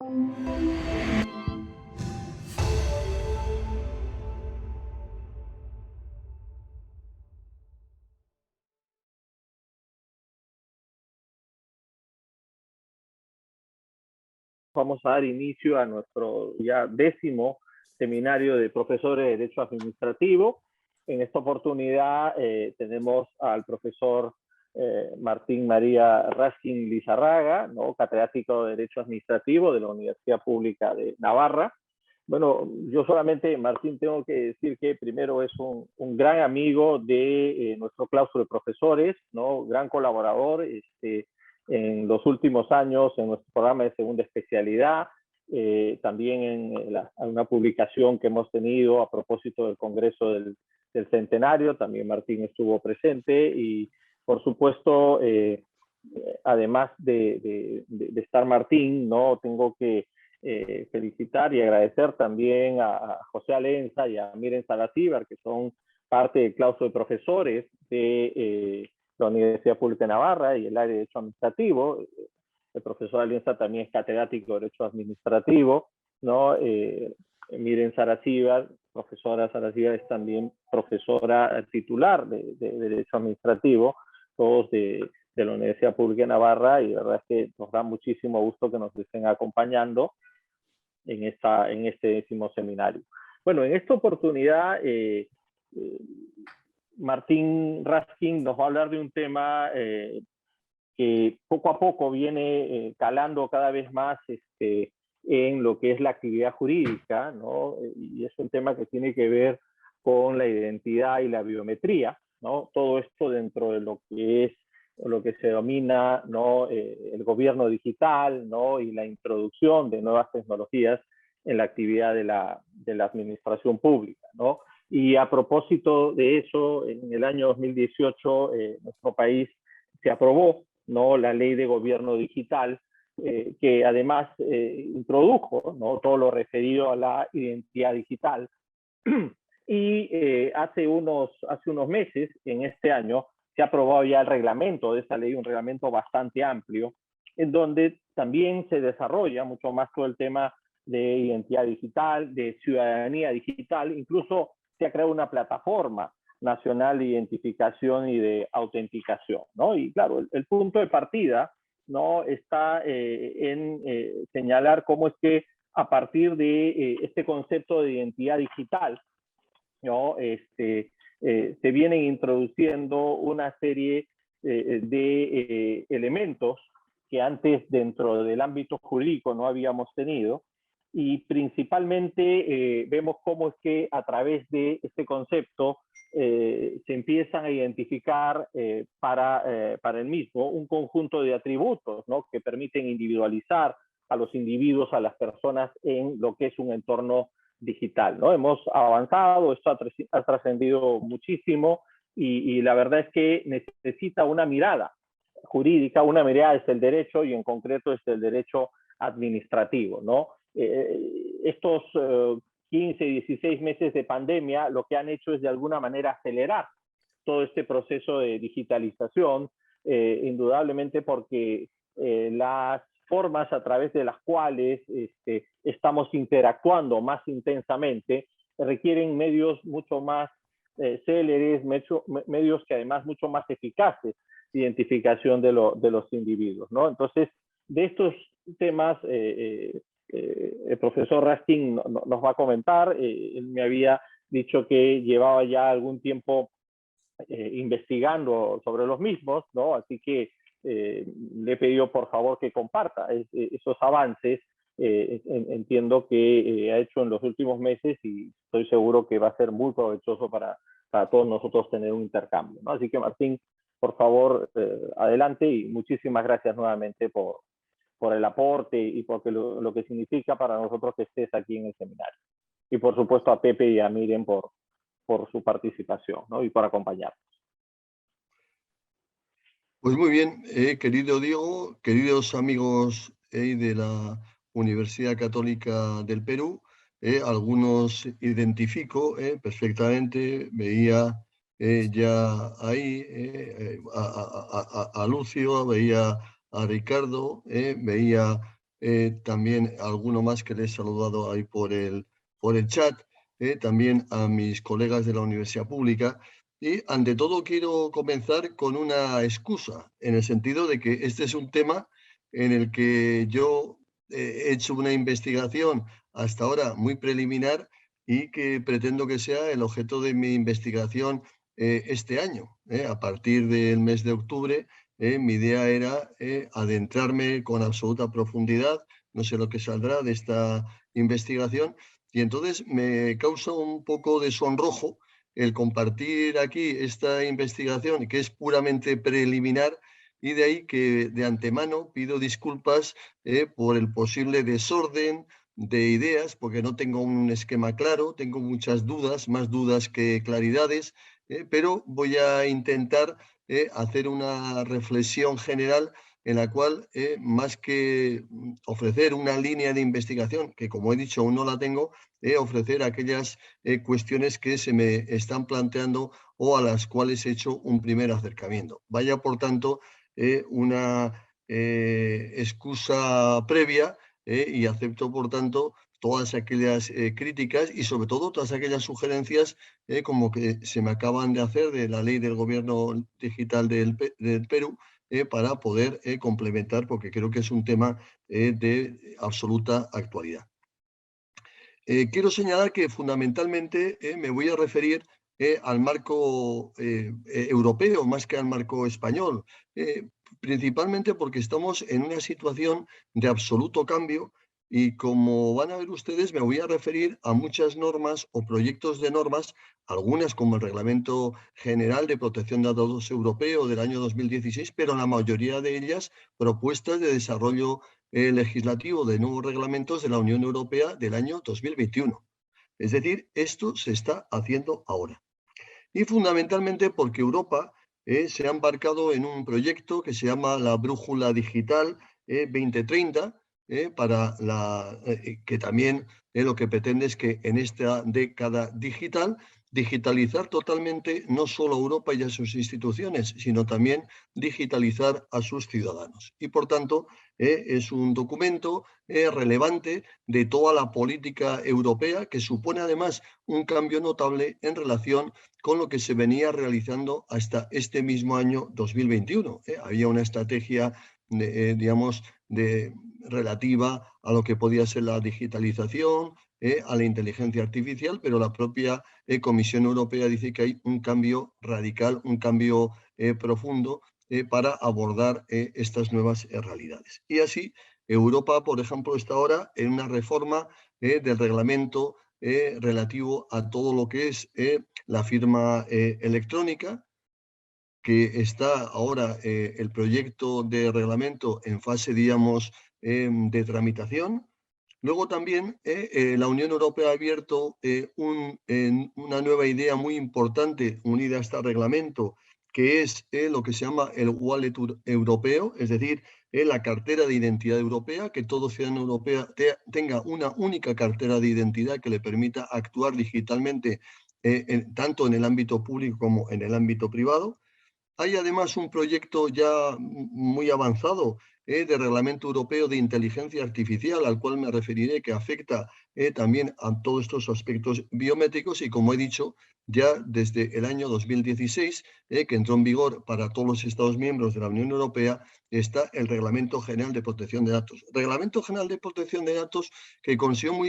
Vamos a dar inicio a nuestro ya 10º seminario de profesores de Derecho Administrativo. En esta oportunidad tenemos al profesor Martín María Raskin Lizarraga, ¿no? Catedrático de Derecho Administrativo de la Universidad Pública de Navarra. Bueno, yo solamente, Martín, tengo que decir que primero es un gran amigo de nuestro claustro de profesores, ¿no? Gran colaborador, en los últimos años en nuestro programa de segunda especialidad, también en una publicación que hemos tenido a propósito del Congreso del Centenario, también Martín estuvo presente y por supuesto, además de estar Martín, ¿no? Tengo que felicitar y agradecer también a José Alenza y a Miren Saracíbar, que son parte del claustro de profesores de la Universidad Pública de Navarra y el área de Derecho Administrativo. El profesor Alianza también es catedrático de Derecho Administrativo, ¿no? Miren Saracíbar, profesora Saracíbar es también profesora titular de Derecho Administrativo, todos de la Universidad Pública de Navarra, y la verdad es que nos da muchísimo gusto que nos estén acompañando en este 10º seminario. Bueno, en esta oportunidad Martín Raskin nos va a hablar de un tema que poco a poco viene calando cada vez más en lo que es la actividad jurídica, ¿no? Y es un tema que tiene que ver con la identidad y la biometría, ¿no? Todo esto dentro de lo que es lo que se denomina, ¿no? El gobierno digital, ¿no? Y la introducción de nuevas tecnologías en la actividad de la administración pública, ¿no? Y a propósito de eso, en el año 2018, nuestro país se aprobó, ¿no? La ley de gobierno digital, que además introdujo, ¿no? Todo lo referido a la identidad digital. Y hace unos meses, en este año, se ha aprobado ya el reglamento de esa ley, un reglamento bastante amplio, en donde también se desarrolla mucho más todo el tema de identidad digital, de ciudadanía digital. Incluso se ha creado una plataforma nacional de identificación y de autenticación, ¿no? Y claro, el punto de partida, ¿no? Está en señalar cómo es que a partir de este concepto de identidad digital, ¿no? Se vienen introduciendo una serie de elementos que antes dentro del ámbito jurídico no habíamos tenido, y principalmente vemos cómo es que a través de este concepto se empiezan a identificar para el mismo un conjunto de atributos, ¿no? Que permiten individualizar a los individuos, a las personas en lo que es un entorno digital, ¿no? Hemos avanzado, esto ha trascendido muchísimo y la verdad es que necesita una mirada jurídica, una mirada desde el derecho y en concreto desde el derecho administrativo, ¿no? Estos 15, 16 meses de pandemia lo que han hecho es de alguna manera acelerar todo este proceso de digitalización, indudablemente porque las formas a través de las cuales estamos interactuando más intensamente requieren medios mucho más céleres, medios que además mucho más eficaces de identificación de los individuos, ¿no? Entonces, de estos temas el profesor Raskin nos va a comentar. Él me había dicho que llevaba ya algún tiempo investigando sobre los mismos, ¿no? Así que le he pedido por favor que comparta esos avances. Entiendo que ha hecho en los últimos meses y estoy seguro que va a ser muy provechoso para todos nosotros tener un intercambio, ¿no? Así que Martín, por favor, adelante y muchísimas gracias nuevamente por el aporte y porque lo que significa para nosotros que estés aquí en el seminario. Y por supuesto a Pepe y a Miren por su participación, ¿no? Y por acompañarnos. Pues muy bien, querido Diego, queridos amigos de la Universidad Católica del Perú, algunos identifico perfectamente, veía ya ahí a Lucio, veía a Ricardo, veía también a alguno más que les he saludado ahí por el chat, también a mis colegas de la Universidad Pública. Y ante todo quiero comenzar con una excusa, en el sentido de que este es un tema en el que yo he hecho una investigación hasta ahora muy preliminar y que pretendo que sea el objeto de mi investigación este año. A partir del mes de octubre, mi idea era adentrarme con absoluta profundidad, no sé lo que saldrá de esta investigación, y entonces me causa un poco de sonrojo el compartir aquí esta investigación, que es puramente preliminar, y de ahí que de antemano pido disculpas por el posible desorden de ideas, porque no tengo un esquema claro, tengo muchas dudas, más dudas que claridades, pero voy a intentar hacer una reflexión general en la cual, más que ofrecer una línea de investigación, que como he dicho aún no la tengo, ofrecer aquellas cuestiones que se me están planteando o a las cuales he hecho un primer acercamiento. Vaya, por tanto, una excusa previa y acepto, por tanto, todas aquellas críticas y sobre todo todas aquellas sugerencias como que se me acaban de hacer de la ley del gobierno digital del Perú para poder complementar, porque creo que es un tema de absoluta actualidad. Quiero señalar que fundamentalmente me voy a referir al marco europeo más que al marco español, principalmente porque estamos en una situación de absoluto cambio y como van a ver ustedes me voy a referir a muchas normas o proyectos de normas, algunas como el Reglamento General de Protección de Datos Europeo del año 2016, pero la mayoría de ellas propuestas de desarrollo legislativo de nuevos reglamentos de la Unión Europea del año 2021. Es decir, esto se está haciendo ahora. Y fundamentalmente porque Europa se ha embarcado en un proyecto que se llama la Brújula Digital 2030, que también lo que pretende es que en esta década digital digitalizar totalmente no solo a Europa y a sus instituciones, sino también digitalizar a sus ciudadanos. Y por tanto, es un documento relevante de toda la política europea que supone además un cambio notable en relación con lo que se venía realizando hasta este mismo año 2021. Había una estrategia, digamos, relativa a lo que podía ser la digitalización, a la inteligencia artificial, pero la propia Comisión Europea dice que hay un cambio radical, un cambio profundo para abordar estas nuevas realidades. Y así, Europa, por ejemplo, está ahora en una reforma del reglamento relativo a todo lo que es la firma electrónica, que está ahora el proyecto de reglamento en fase, digamos, de tramitación. Luego también la Unión Europea ha abierto una nueva idea muy importante unida a este reglamento, que es lo que se llama el wallet europeo, es decir, la cartera de identidad europea, que todo ciudadano europeo tenga una única cartera de identidad que le permita actuar digitalmente tanto en el ámbito público como en el ámbito privado. Hay además un proyecto ya muy avanzado de Reglamento Europeo de Inteligencia Artificial, al cual me referiré, que afecta también a todos estos aspectos biométricos y, como he dicho, ya desde el año 2016, que entró en vigor para todos los Estados miembros de la Unión Europea, está el Reglamento General de Protección de Datos. Reglamento General de Protección de Datos que considero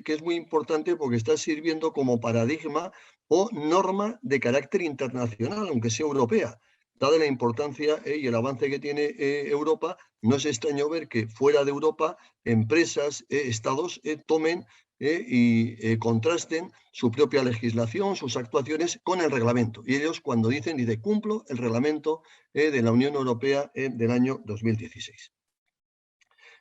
que es muy importante porque está sirviendo como paradigma o norma de carácter internacional, aunque sea europea. Dada la importancia y el avance que tiene Europa, no es extraño ver que fuera de Europa empresas, estados tomen y contrasten su propia legislación, sus actuaciones con el reglamento. Y ellos cuando dicen cumplo el reglamento de la Unión Europea del año 2016.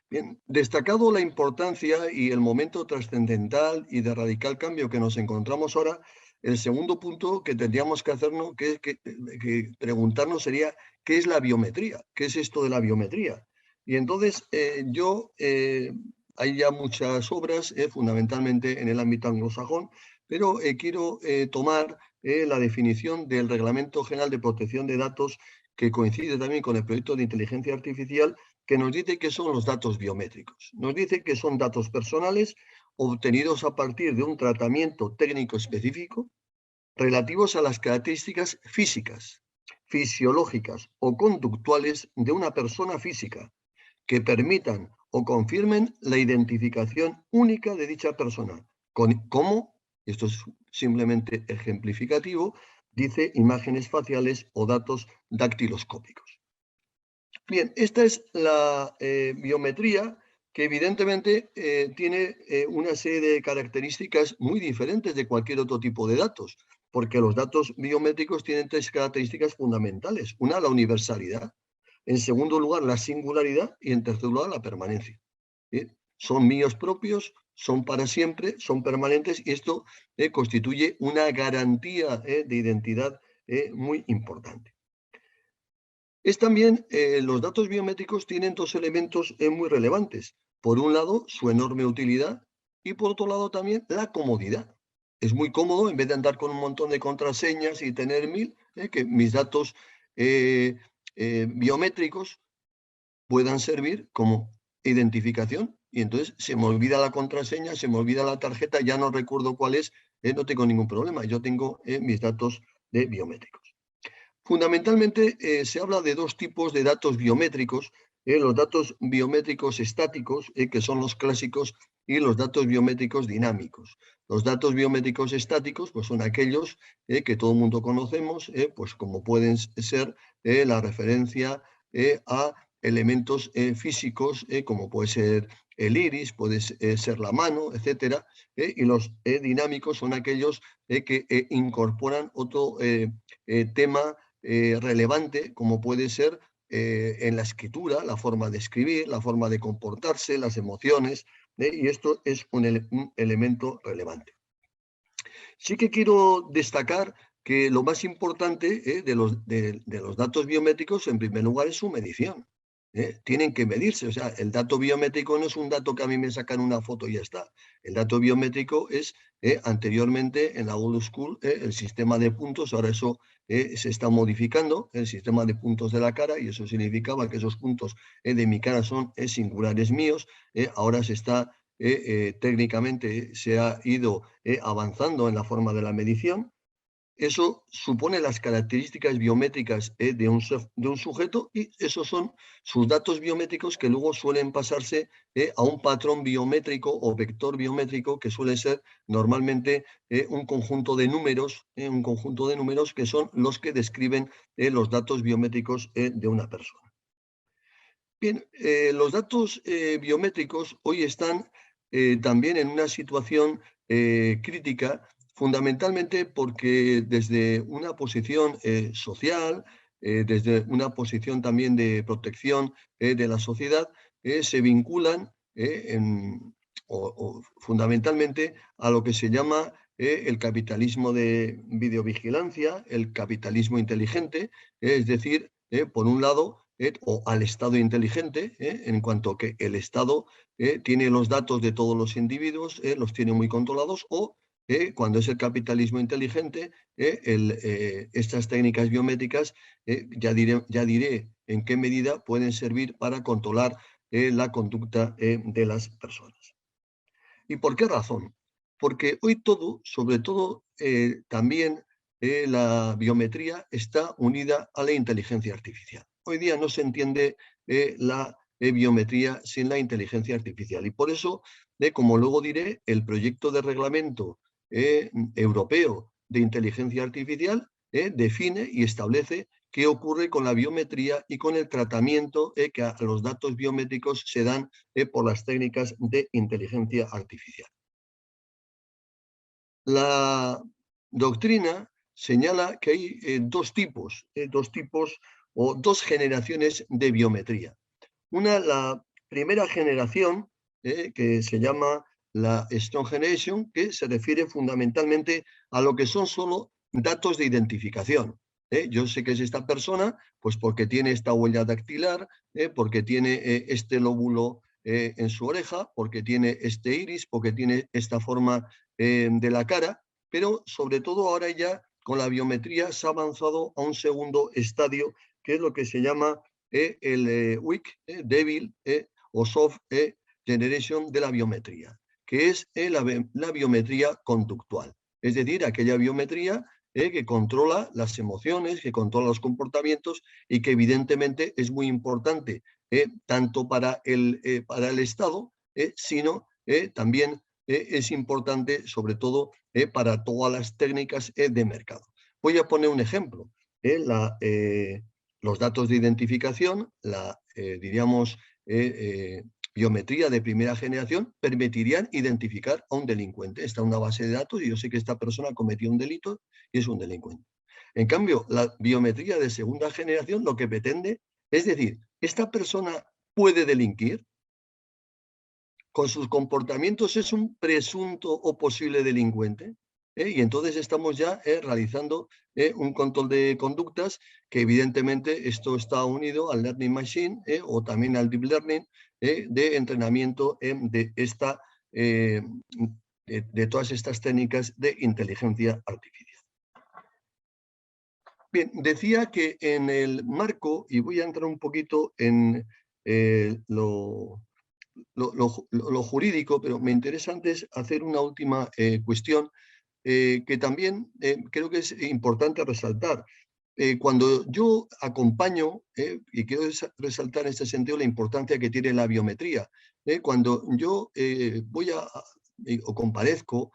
Bien, destacado la importancia y el momento trascendental y de radical cambio que nos encontramos ahora, el segundo punto que tendríamos que hacernos, que preguntarnos sería, ¿qué es la biometría? ¿Qué es esto de la biometría? Y entonces hay ya muchas obras, fundamentalmente en el ámbito anglosajón, pero quiero tomar la definición del Reglamento General de Protección de Datos, que coincide también con el proyecto de inteligencia artificial, que nos dice que son los datos biométricos. Nos dice que son datos personales obtenidos a partir de un tratamiento técnico específico relativos a las características físicas, fisiológicas o conductuales de una persona física que permitan o confirmen la identificación única de dicha persona, como, esto es simplemente ejemplificativo, dice imágenes faciales o datos dactiloscópicos. Bien, esta es la biometría que evidentemente tiene una serie de características muy diferentes de cualquier otro tipo de datos, porque los datos biométricos tienen tres características fundamentales. Una, la universalidad. En segundo lugar, la singularidad. Y en tercer lugar, la permanencia. Son míos propios, son para siempre, son permanentes y esto constituye una garantía de identidad muy importante. Es también, los datos biométricos tienen dos elementos muy relevantes. Por un lado, su enorme utilidad y por otro lado también la comodidad. Es muy cómodo, en vez de andar con un montón de contraseñas y tener 1000, que mis datos biométricos puedan servir como identificación. Y entonces se me olvida la contraseña, se me olvida la tarjeta, ya no recuerdo cuál es, no tengo ningún problema. Yo tengo mis datos biométricos. Fundamentalmente se habla de dos tipos de datos biométricos, los datos biométricos estáticos, que son los clásicos, y los datos biométricos dinámicos. Los datos biométricos estáticos pues, son aquellos que todo el mundo conocemos, pues como pueden ser la referencia a elementos físicos, como puede ser el iris, puede ser la mano, etcétera, y los dinámicos son aquellos que incorporan otro tema relevante, como puede ser en la escritura, la forma de escribir, la forma de comportarse, las emociones, y esto es un elemento relevante. Sí que quiero destacar que lo más importante de los datos biométricos, en primer lugar, es su medición. Tienen que medirse, o sea, el dato biométrico no es un dato que a mí me sacan una foto y ya está. El dato biométrico es, anteriormente en la old school, el sistema de puntos, ahora eso se está modificando, el sistema de puntos de la cara, y eso significaba que esos puntos de mi cara son singulares míos, ahora se está, técnicamente se ha ido avanzando en la forma de la medición. Eso supone las características biométricas de un sujeto y esos son sus datos biométricos que luego suelen pasarse a un patrón biométrico o vector biométrico que suele ser normalmente un conjunto de números que son los que describen los datos biométricos de una persona. Bien, los datos biométricos hoy están también en una situación crítica, fundamentalmente porque desde una posición social, desde una posición también de protección de la sociedad, se vinculan fundamentalmente a lo que se llama el capitalismo de videovigilancia, el capitalismo inteligente, es decir, por un lado, o al Estado inteligente, en cuanto que el Estado tiene los datos de todos los individuos, los tiene muy controlados, o cuando es el capitalismo inteligente, estas técnicas biométricas, ya diré en qué medida pueden servir para controlar la conducta de las personas. ¿Y por qué razón? Porque hoy todo, sobre todo también la biometría está unida a la inteligencia artificial. Hoy día no se entiende la biometría sin la inteligencia artificial y por eso, como luego diré, el proyecto de reglamento europeo de inteligencia artificial define y establece qué ocurre con la biometría y con el tratamiento que a los datos biométricos se dan por las técnicas de inteligencia artificial. La doctrina señala que hay dos tipos o dos generaciones de biometría. Una, la primera generación, que se llama la Stone Generation, que se refiere fundamentalmente a lo que son solo datos de identificación. Yo sé que es esta persona, pues porque tiene esta huella dactilar, porque tiene este lóbulo en su oreja, porque tiene este iris, porque tiene esta forma de la cara, pero sobre todo ahora ya con la biometría se ha avanzado a un segundo estadio, que es lo que se llama el weak, débil o soft generation de la biometría, que es la biometría conductual. Es decir, aquella biometría que controla las emociones, que controla los comportamientos y que evidentemente es muy importante tanto para el Estado, sino también es importante sobre todo para todas las técnicas de mercado. Voy a poner un ejemplo. Los datos de identificación, diríamos, biometría de primera generación, permitirían identificar a un delincuente. Está en una base de datos y yo sé que esta persona cometió un delito y es un delincuente. En cambio, la biometría de segunda generación lo que pretende es decir, ¿esta persona puede delinquir? ¿Con sus comportamientos es un presunto o posible delincuente? Y entonces estamos ya realizando un control de conductas que evidentemente esto está unido al Learning Machine o también al Deep Learning de entrenamiento de todas estas técnicas de inteligencia artificial. Bien, decía que en el marco, y voy a entrar un poquito en lo jurídico, pero me interesa antes hacer una última cuestión que también creo que es importante resaltar. Cuando yo acompaño, y quiero resaltar en este sentido la importancia que tiene la biometría, cuando yo voy o comparezco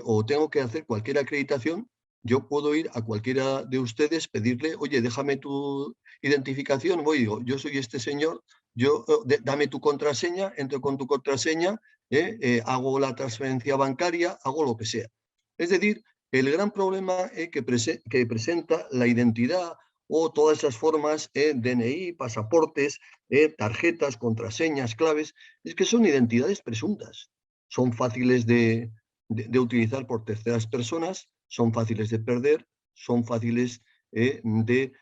o tengo que hacer cualquier acreditación, yo puedo ir a cualquiera de ustedes, pedirle, oye, déjame tu identificación, voy y digo, yo soy este señor, dame tu contraseña, entro con tu contraseña, hago la transferencia bancaria, hago lo que sea. Es decir, el gran problema que presenta la identidad o todas esas formas, DNI, pasaportes, tarjetas, contraseñas, claves, es que son identidades presuntas. Son fáciles de utilizar por terceras personas, son fáciles de perder, son fáciles de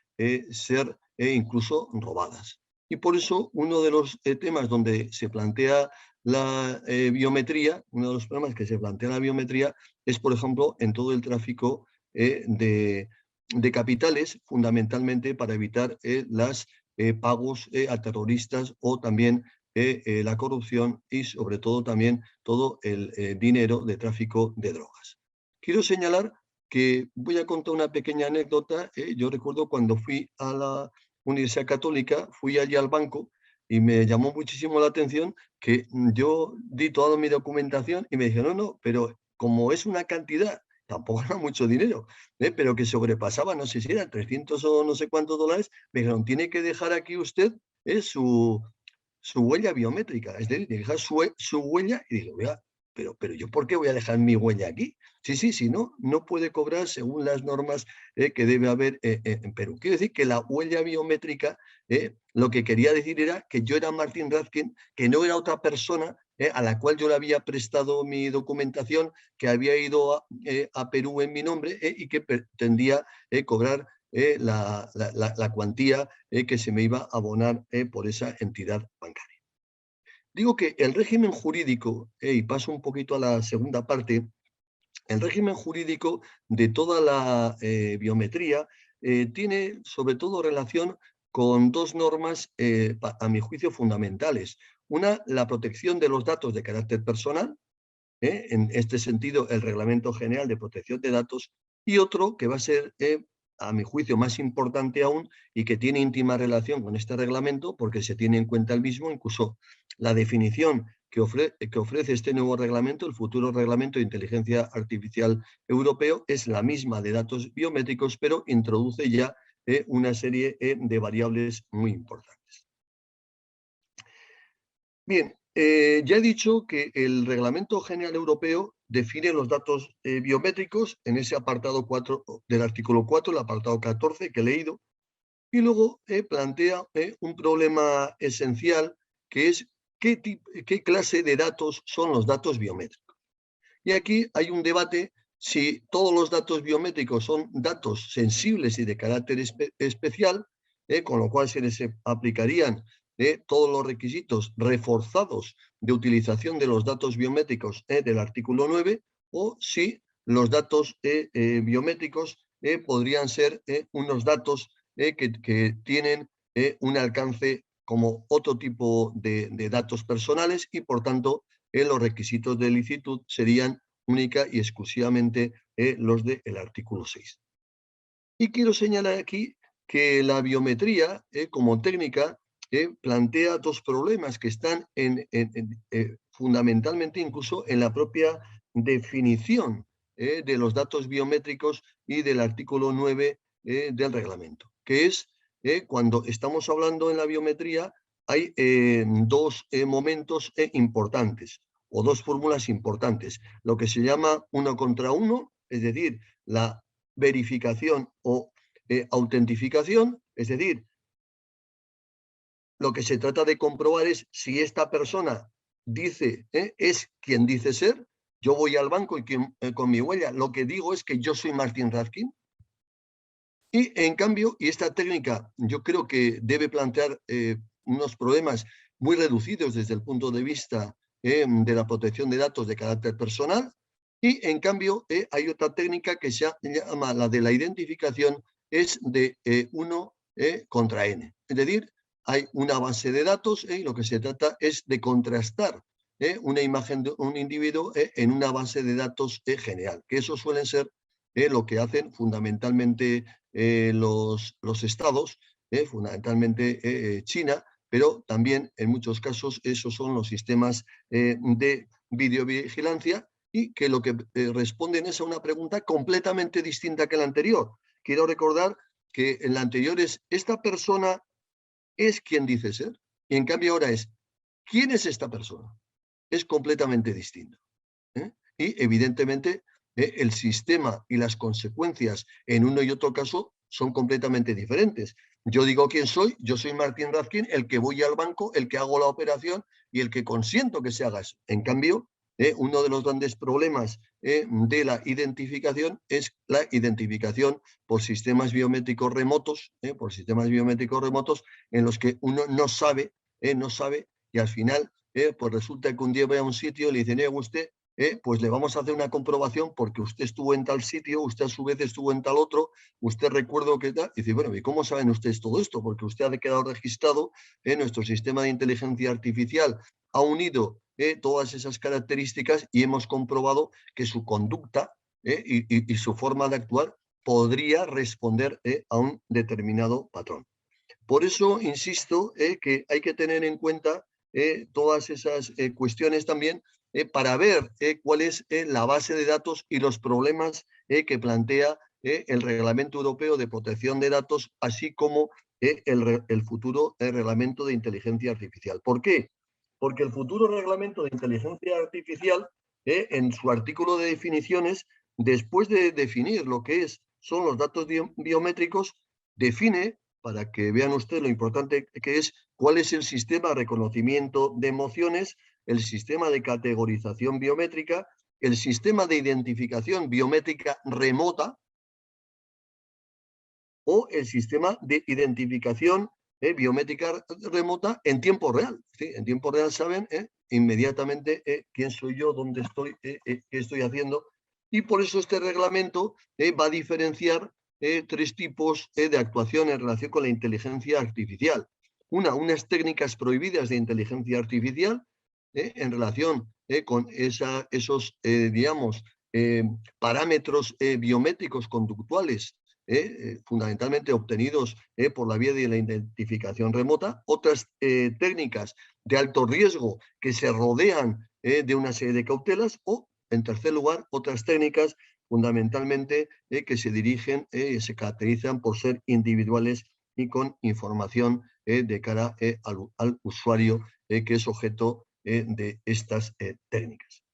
ser incluso robadas. Y por eso uno de los temas donde se plantea la biometría, uno de los problemas que se plantea la biometría es, por ejemplo, en todo el tráfico de capitales, fundamentalmente para evitar los pagos a terroristas o también la corrupción y sobre todo también todo el dinero de tráfico de drogas. Quiero señalar que voy a contar una pequeña anécdota. Yo recuerdo cuando fui a la Universidad Católica, fui allí al banco y me llamó muchísimo la atención que yo di toda mi documentación y me dijeron, no, pero como es una cantidad, tampoco era mucho dinero, pero que sobrepasaba, no sé si eran 300 o no sé cuántos dólares, me dijeron, tiene que dejar aquí usted su huella biométrica, es decir, dejar su huella, y digo, oiga, pero yo ¿por qué voy a dejar mi huella aquí? Sí, no puede cobrar según las normas que debe haber en Perú. Quiero decir que la huella biométrica, lo que quería decir era que yo era Martín Razkin, que no era otra persona a la cual yo le había prestado mi documentación, que había ido a Perú en mi nombre y que pretendía cobrar la cuantía que se me iba a abonar por esa entidad bancaria. Digo que el régimen jurídico, y paso un poquito a la segunda parte, el régimen jurídico de toda la biometría tiene sobre todo relación con dos normas, a mi juicio, fundamentales. Una, la protección de los datos de carácter personal, en este sentido, el Reglamento General de Protección de Datos, y otro que va a ser, a mi juicio, más importante aún y que tiene íntima relación con este reglamento porque se tiene en cuenta el mismo, incluso la definición que ofrece este nuevo reglamento, el futuro Reglamento de Inteligencia Artificial Europeo, es la misma de datos biométricos, pero introduce ya una serie de variables muy importantes. Bien, ya he dicho que el Reglamento General Europeo define los datos biométricos en ese apartado 4 del artículo 4, el apartado 14 que he leído, y luego plantea un problema esencial que es qué clase de datos son los datos biométricos. Y aquí hay un debate si todos los datos biométricos son datos sensibles y de carácter especial, con lo cual se les aplicarían todos los requisitos reforzados de utilización de los datos biométricos del artículo 9, o si los datos biométricos podrían ser unos datos que tienen un alcance como otro tipo de datos personales y, por tanto, los requisitos de licitud serían única y exclusivamente los del artículo 6. Y quiero señalar aquí que la biometría, como técnica, plantea dos problemas que están fundamentalmente incluso en la propia definición de los datos biométricos y del artículo 9 del reglamento, que es cuando estamos hablando en la biometría hay dos momentos importantes o dos fórmulas importantes, lo que se llama uno contra uno, es decir, la verificación o autentificación, es decir, lo que se trata de comprobar es si esta persona dice, es quien dice ser. Yo voy al banco y con mi huella lo que digo es que yo soy Martín Razkin. Y en cambio, y esta técnica yo creo que debe plantear unos problemas muy reducidos desde el punto de vista de la protección de datos de carácter personal, y en cambio hay otra técnica que se llama la de la identificación, es de 1 contra n. Es decir, hay una base de datos y lo que se trata es de contrastar una imagen de un individuo en una base de datos general, que eso suelen ser lo que hacen fundamentalmente los estados, fundamentalmente China, pero también en muchos casos esos son los sistemas de videovigilancia y que lo que responden es a una pregunta completamente distinta que la anterior. Quiero recordar que en la anterior es, ¿esta persona es quien dice ser? Y en cambio ahora es, ¿quién es esta persona? Es completamente distinto. Y evidentemente el sistema y las consecuencias en uno y otro caso son completamente diferentes. Yo digo quién soy, yo soy Martín Razkin, el que voy al banco, el que hago la operación y el que consiento que se haga eso. En cambio, uno de los grandes problemas de la identificación es la identificación por sistemas biométricos remotos, en los que uno no sabe y al final pues resulta que un día va a un sitio y le dicen, usted, pues le vamos a hacer una comprobación porque usted estuvo en tal sitio, usted a su vez estuvo en tal otro, usted recuerdo que tal. Y dice, bueno, ¿y cómo saben ustedes todo esto? Porque usted ha quedado registrado en nuestro sistema de inteligencia artificial, ha unido todas esas características y hemos comprobado que su conducta y su forma de actuar podría responder a un determinado patrón. Por eso insisto que hay que tener en cuenta todas esas cuestiones también para ver cuál es la base de datos y los problemas que plantea el Reglamento Europeo de Protección de Datos, así como el futuro Reglamento de Inteligencia Artificial. ¿Por qué? Porque el futuro Reglamento de Inteligencia Artificial, en su artículo de definiciones, después de definir lo que son los datos biométricos, define, para que vean ustedes lo importante que es, cuál es el sistema de reconocimiento de emociones, el sistema de categorización biométrica, el sistema de identificación biométrica remota o el sistema de identificación biométrica remota en tiempo real. ¿Sí? En tiempo real saben inmediatamente quién soy yo, dónde estoy, qué estoy haciendo. Y por eso este reglamento va a diferenciar tres tipos de actuación en relación con la inteligencia artificial. Unas técnicas prohibidas de inteligencia artificial en relación con esos, digamos, parámetros biométricos conductuales fundamentalmente obtenidos por la vía de la identificación remota, otras técnicas de alto riesgo que se rodean de una serie de cautelas o, en tercer lugar, otras técnicas fundamentalmente que se dirigen y se caracterizan por ser individuales y con información de cara al usuario que es objeto de estas técnicas.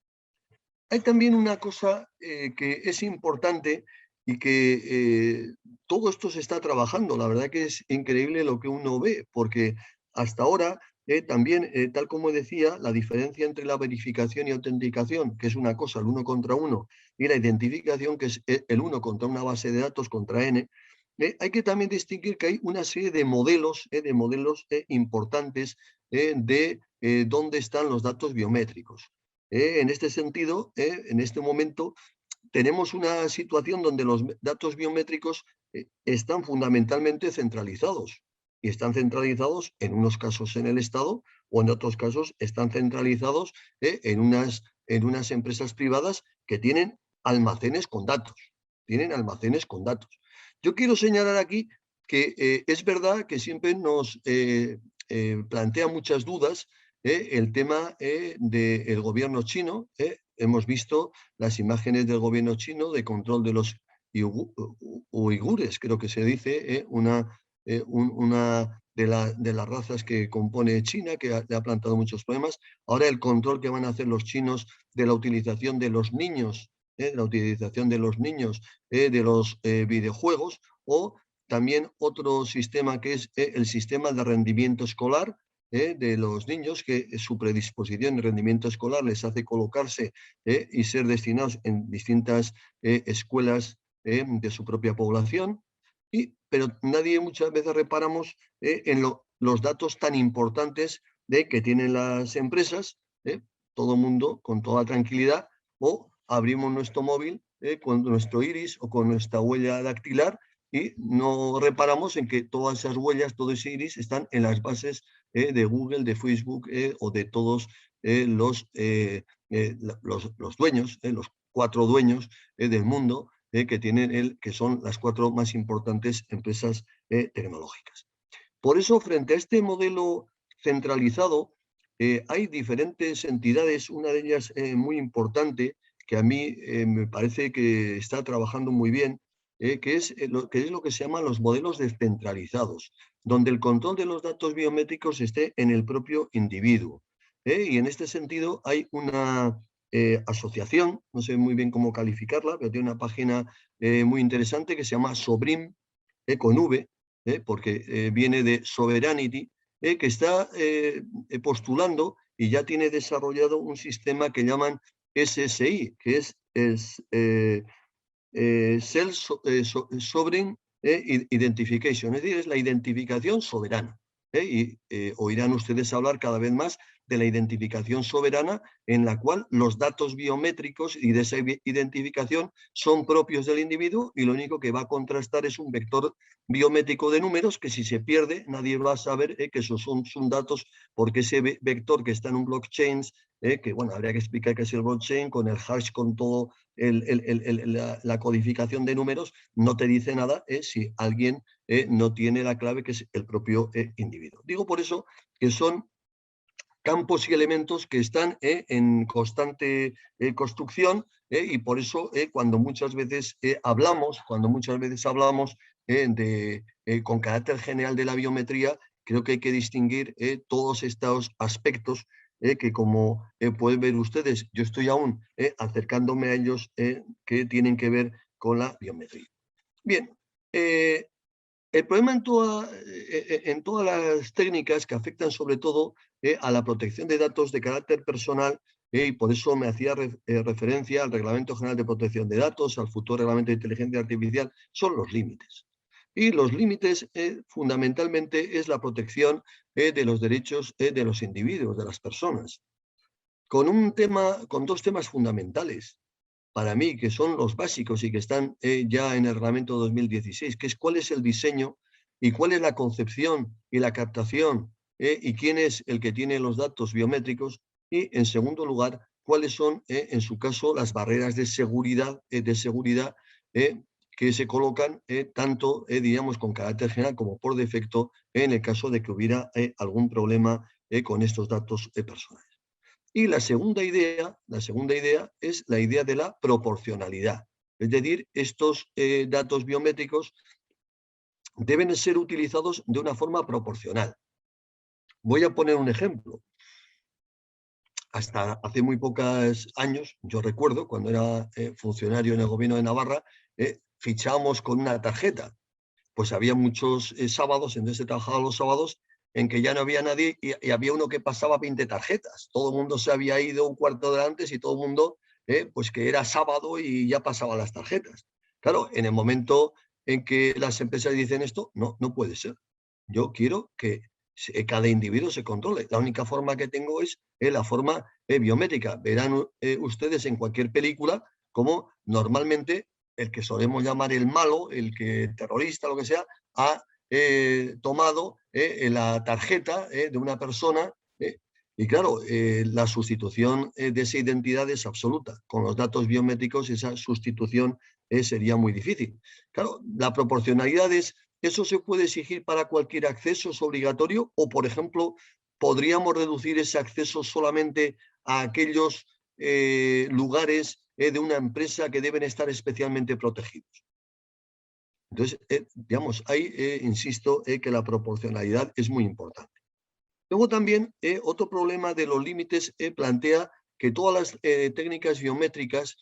Hay también una cosa que es importante y que todo esto se está trabajando. La verdad que es increíble lo que uno ve, porque hasta ahora también, tal como decía, la diferencia entre la verificación y autenticación, que es una cosa, el uno contra uno, y la identificación, que es el uno contra una base de datos contra n, hay que también distinguir que hay una serie de modelos importantes de dónde están los datos biométricos. En este sentido, en este momento, tenemos una situación donde los datos biométricos están fundamentalmente centralizados. y están centralizados en unos casos en el Estado o en otros casos están centralizados en unas empresas privadas que tienen almacenes con datos. Tienen almacenes con datos. Yo quiero señalar aquí que es verdad que siempre nos plantea muchas dudas el tema del gobierno chino. Hemos visto las imágenes del gobierno chino de control de los uigures, creo que se dice, una de las razas que compone China, que le ha plantado muchos problemas. Ahora el control que van a hacer los chinos de la utilización de los niños, de los videojuegos, o también otro sistema que es el sistema de rendimiento escolar de los niños, que su predisposición de rendimiento escolar les hace colocarse y ser destinados en distintas escuelas de su propia población. Pero nadie muchas veces reparamos en los datos tan importantes que tienen las empresas. Todo el mundo con toda tranquilidad, o abrimos nuestro móvil con nuestro iris o con nuestra huella dactilar y no reparamos en que todas esas huellas, todo ese iris están en las bases de Google, de Facebook o de todos los dueños, los 4 dueños del mundo que tienen que son las 4 más importantes empresas tecnológicas. Por eso, frente a este modelo centralizado, hay diferentes entidades, una de ellas muy importante, que a mí me parece que está trabajando muy bien, que es lo que se llaman los modelos descentralizados, donde el control de los datos biométricos esté en el propio individuo. Y en este sentido hay una asociación, no sé muy bien cómo calificarla, pero tiene una página muy interesante que se llama Sobrim, con V, porque viene de Sovereignty, que está postulando y ya tiene desarrollado un sistema que llaman SSI, que es Sovereign Identification, es decir, es la identificación soberana. Y oirán ustedes hablar cada vez más de la identificación soberana, en la cual los datos biométricos y de esa identificación son propios del individuo, y lo único que va a contrastar es un vector biométrico de números que, si se pierde, nadie va a saber que esos son datos, porque ese vector que está en un blockchain, que bueno, habría que explicar qué es el blockchain, con el hash, con todo la codificación de números, no te dice nada si alguien no tiene la clave, que es el propio individuo. Digo por eso que son campos y elementos que están en constante construcción, y por eso cuando muchas veces hablamos con carácter general de la biometría, creo que hay que distinguir todos estos aspectos que, como pueden ver ustedes, yo estoy aún acercándome a ellos, que tienen que ver con la biometría. Bien, el problema en todas las técnicas que afectan sobre todo a la protección de datos de carácter personal, y por eso me hacía referencia al Reglamento General de Protección de Datos, al futuro Reglamento de Inteligencia Artificial, son los límites. Y los límites fundamentalmente es la protección de los derechos de los individuos, de las personas, con 2 temas fundamentales para mí, que son los básicos y que están ya en el reglamento 2016, que es cuál es el diseño y cuál es la concepción y la captación, y quién es el que tiene los datos biométricos, y, en segundo lugar, cuáles son, en su caso, las barreras de seguridad que se colocan tanto, digamos, con carácter general como por defecto, en el caso de que hubiera algún problema con estos datos personales. Y la segunda idea es la idea de la proporcionalidad. Es decir, estos datos biométricos deben ser utilizados de una forma proporcional. Voy a poner un ejemplo. Hasta hace muy pocos años, yo recuerdo, cuando era funcionario en el gobierno de Navarra, fichábamos con una tarjeta. Pues había muchos sábados, entonces se trabajaba los sábados, en que ya no había nadie y había uno que pasaba 20 tarjetas. Todo el mundo se había ido un cuarto de hora antes y todo el mundo, pues que era sábado y ya pasaban las tarjetas. Claro, en el momento en que las empresas dicen esto, no puede ser. Yo quiero que cada individuo se controle. La única forma que tengo es la forma biométrica. Verán ustedes en cualquier película cómo normalmente el que solemos llamar el malo, el que terrorista, lo que sea, ha tomado la tarjeta de una persona. Y claro, la sustitución de esa identidad es absoluta. Con los datos biométricos esa sustitución sería muy difícil. Claro, la proporcionalidad es, ¿eso se puede exigir para cualquier acceso? ¿Es obligatorio? O, por ejemplo, ¿podríamos reducir ese acceso solamente a aquellos lugares de una empresa que deben estar especialmente protegidos? Entonces, digamos, ahí insisto que la proporcionalidad es muy importante. Luego también otro problema de los límites plantea que todas las técnicas biométricas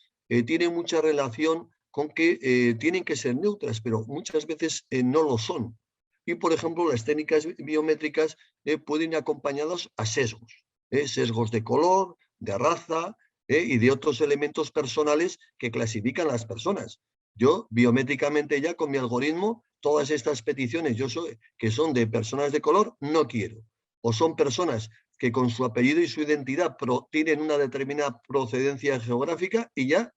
tienen mucha relación con que tienen que ser neutras, pero muchas veces no lo son. Y, por ejemplo, las técnicas biométricas pueden ir acompañadas a sesgos, sesgos de color, de raza y de otros elementos personales que clasifican a las personas. Yo, biométricamente ya con mi algoritmo, todas estas peticiones que son de personas de color, no quiero. O son personas que con su apellido y su identidad tienen una determinada procedencia geográfica y ya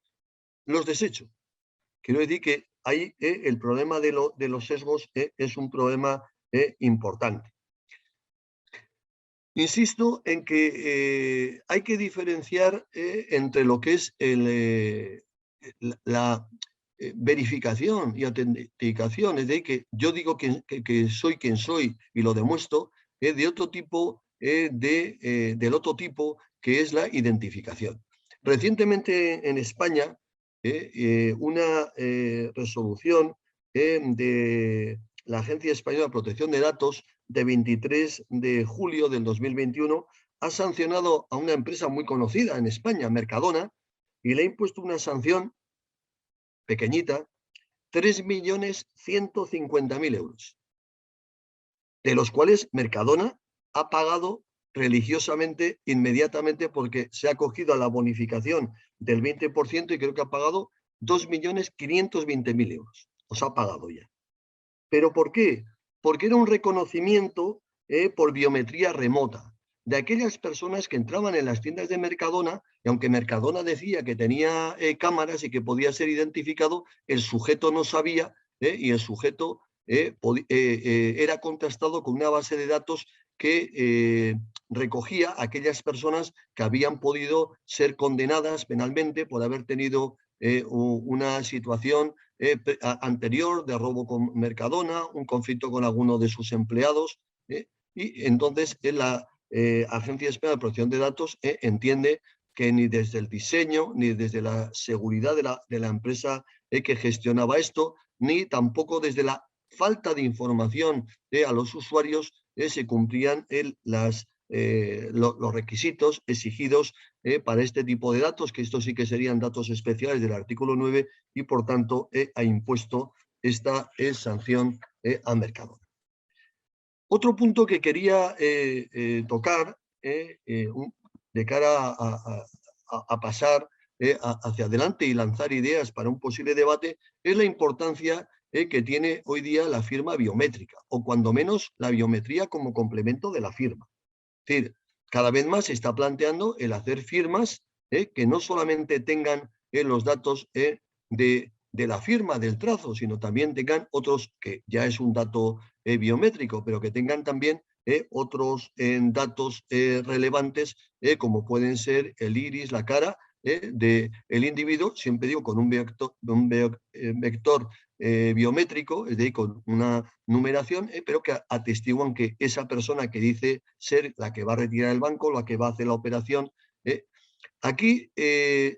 los desecho. Quiero decir que ahí el problema de los sesgos es un problema importante. Insisto en que hay que diferenciar entre lo que es la verificación y autenticación, es decir, que yo digo que soy quien soy y lo demuestro, de otro tipo, del otro tipo que es la identificación. Recientemente en España, una resolución de la Agencia Española de Protección de Datos de 23 de julio del 2021 ha sancionado a una empresa muy conocida en España, Mercadona, y le ha impuesto una sanción pequeñita, 3.150.000 euros, de los cuales Mercadona ha pagado religiosamente, inmediatamente, porque se ha acogido a la bonificación del 20% y creo que ha pagado 2.520.000 euros. Os ha pagado ya. ¿Pero por qué? Porque era un reconocimiento por biometría remota de aquellas personas que entraban en las tiendas de Mercadona, y aunque Mercadona decía que tenía cámaras y que podía ser identificado, el sujeto no sabía y el sujeto era contrastado con una base de datos que recogía a aquellas personas que habían podido ser condenadas penalmente por haber tenido una situación anterior de robo con Mercadona, un conflicto con alguno de sus empleados, y entonces la Agencia Española de Protección de Datos entiende que ni desde el diseño, ni desde la seguridad de la empresa que gestionaba esto, ni tampoco desde la falta de información a los usuarios se cumplían los requisitos exigidos para este tipo de datos, que estos sí que serían datos especiales del artículo 9 y por tanto ha impuesto esta sanción a Mercadona. Otro punto que quería tocar de cara a pasar hacia adelante y lanzar ideas para un posible debate es la importancia que tiene hoy día la firma biométrica, o cuando menos la biometría como complemento de la firma. Es decir, cada vez más se está planteando el hacer firmas que no solamente tengan los datos de la firma, del trazo, sino también tengan otros, que ya es un dato biométrico, pero que tengan también otros datos relevantes, como pueden ser el iris, la cara del individuo, siempre digo con un vector biométrico, es decir, con una numeración, pero que atestiguan que esa persona que dice ser la que va a retirar el banco, la que va a hacer la operación. Aquí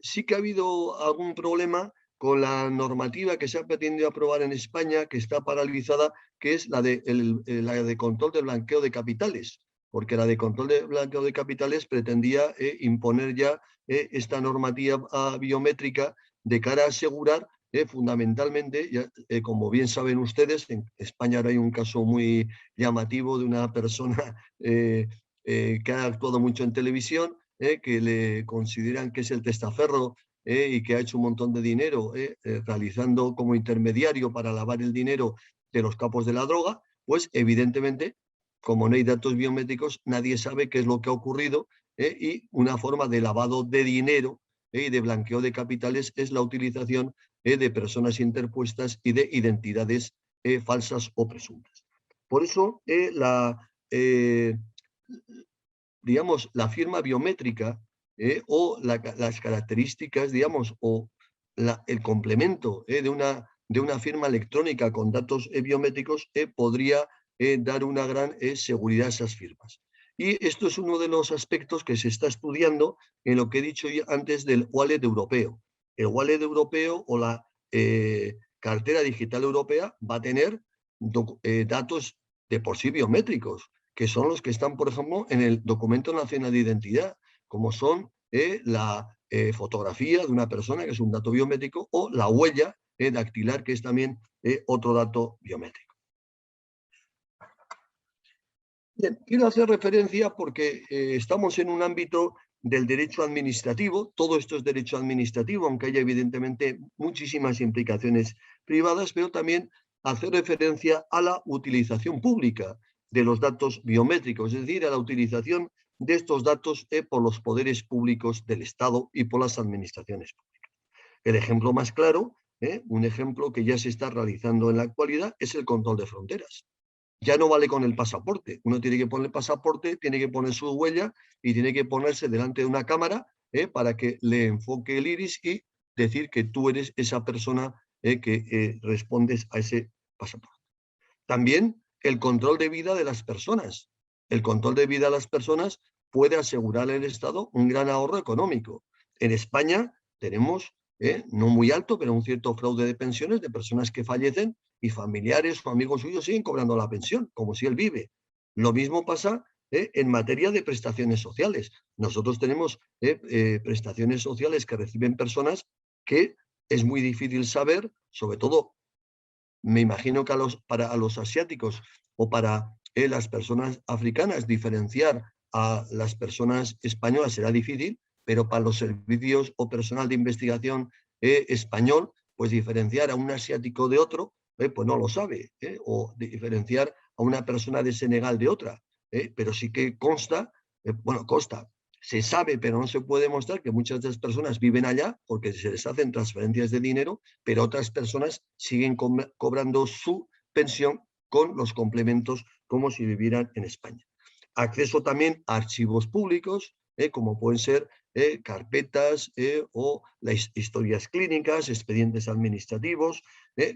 sí que ha habido algún problema con la normativa que se ha pretendido aprobar en España, que está paralizada, que es la de control del blanqueo de capitales, porque la de control del blanqueo de capitales pretendía imponer ya esta normativa biométrica de cara a asegurar fundamentalmente, como bien saben ustedes, en España ahora hay un caso muy llamativo de una persona que ha actuado mucho en televisión, que le consideran que es el testaferro y que ha hecho un montón de dinero realizando como intermediario para lavar el dinero de los capos de la droga, pues evidentemente, como no hay datos biométricos, nadie sabe qué es lo que ha ocurrido y una forma de lavado de dinero y de blanqueo de capitales es la utilización de personas interpuestas y de identidades falsas o presuntas. Por eso digamos, la firma biométrica o las características, digamos, o el complemento de una firma electrónica con datos biométricos podría dar una gran seguridad a esas firmas. Y esto es uno de los aspectos que se está estudiando en lo que he dicho antes del wallet europeo. El wallet europeo o la cartera digital europea va a tener datos de por sí biométricos, que son los que están, por ejemplo, en el documento nacional de identidad, como son la fotografía de una persona, que es un dato biométrico, o la huella dactilar, que es también otro dato biométrico. Bien, quiero hacer referencia porque estamos en un ámbito del derecho administrativo. Todo esto es derecho administrativo, aunque haya evidentemente muchísimas implicaciones privadas, pero también hacer referencia a la utilización pública de los datos biométricos, es decir, a la utilización de estos datos por los poderes públicos del Estado y por las administraciones públicas. El ejemplo más claro, un ejemplo que ya se está realizando en la actualidad, es el control de fronteras. Ya no vale con el pasaporte. Uno tiene que poner el pasaporte, tiene que poner su huella y tiene que ponerse delante de una cámara para que le enfoque el iris y decir que tú eres esa persona que respondes a ese pasaporte. También el control de vida de las personas. El control de vida de las personas puede asegurar al Estado un gran ahorro económico. En España tenemos, no muy alto, pero un cierto fraude de pensiones de personas que fallecen y familiares o amigos suyos siguen cobrando la pensión, como si él vive. Lo mismo pasa en materia de prestaciones sociales. Nosotros tenemos prestaciones sociales que reciben personas que es muy difícil saber, sobre todo me imagino que para los asiáticos o para las personas africanas diferenciar a las personas españolas será difícil, pero para los servicios o personal de investigación español, pues diferenciar a un asiático de otro, pues no lo sabe, o diferenciar a una persona de Senegal de otra, pero sí que consta, consta, se sabe, pero no se puede demostrar que muchas de las personas viven allá porque se les hacen transferencias de dinero, pero otras personas siguen cobrando su pensión con los complementos como si vivieran en España. Acceso también a archivos públicos, como pueden ser carpetas o las historias clínicas, expedientes administrativos,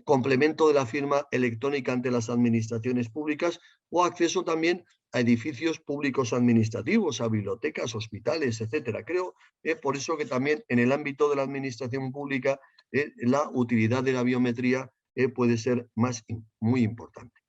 complemento de la firma electrónica ante las administraciones públicas o acceso también a edificios públicos administrativos, a bibliotecas, hospitales, etcétera. Creo por eso que también en el ámbito de la administración pública la utilidad de la biometría puede ser muy importante.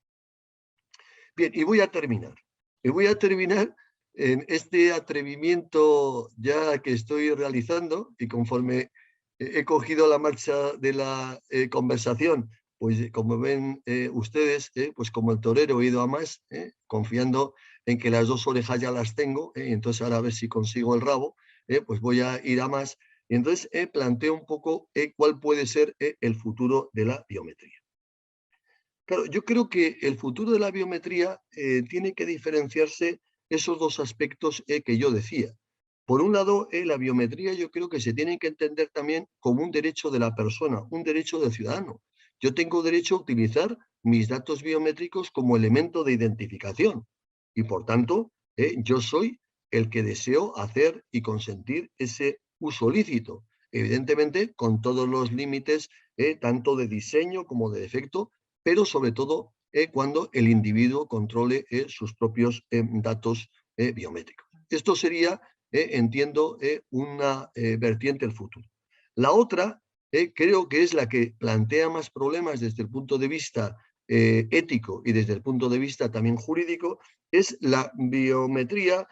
Bien, y voy a terminar. Y voy a terminar en este atrevimiento ya que estoy realizando y conforme he cogido la marcha de la conversación, pues como ven ustedes, pues como el torero he ido a más, confiando en que las dos orejas ya las tengo, entonces ahora a ver si consigo el rabo, pues voy a ir a más. Y entonces planteo un poco cuál puede ser el futuro de la biometría. Claro, yo creo que el futuro de la biometría tiene que diferenciarse esos dos aspectos que yo decía. Por un lado, la biometría yo creo que se tiene que entender también como un derecho de la persona, un derecho del ciudadano. Yo tengo derecho a utilizar mis datos biométricos como elemento de identificación y, por tanto, yo soy el que deseo hacer y consentir ese uso lícito, evidentemente con todos los límites, tanto de diseño como de defecto, pero sobre todo cuando el individuo controle sus propios datos biométricos. Esto sería, entiendo, una vertiente del futuro. La otra, creo que es la que plantea más problemas desde el punto de vista ético y desde el punto de vista también jurídico, es la biometría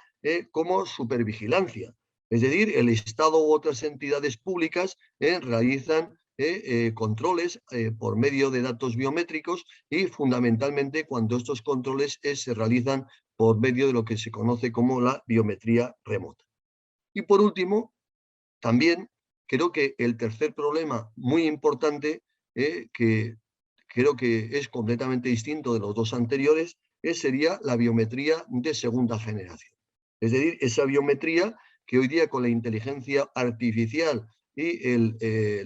como supervigilancia. Es decir, el Estado u otras entidades públicas realizan controles por medio de datos biométricos y fundamentalmente cuando estos controles se realizan por medio de lo que se conoce como la biometría remota. Y por último, también creo que el tercer problema muy importante, que creo que es completamente distinto de los dos anteriores, sería la biometría de segunda generación. Es decir, esa biometría que hoy día con la inteligencia artificial y el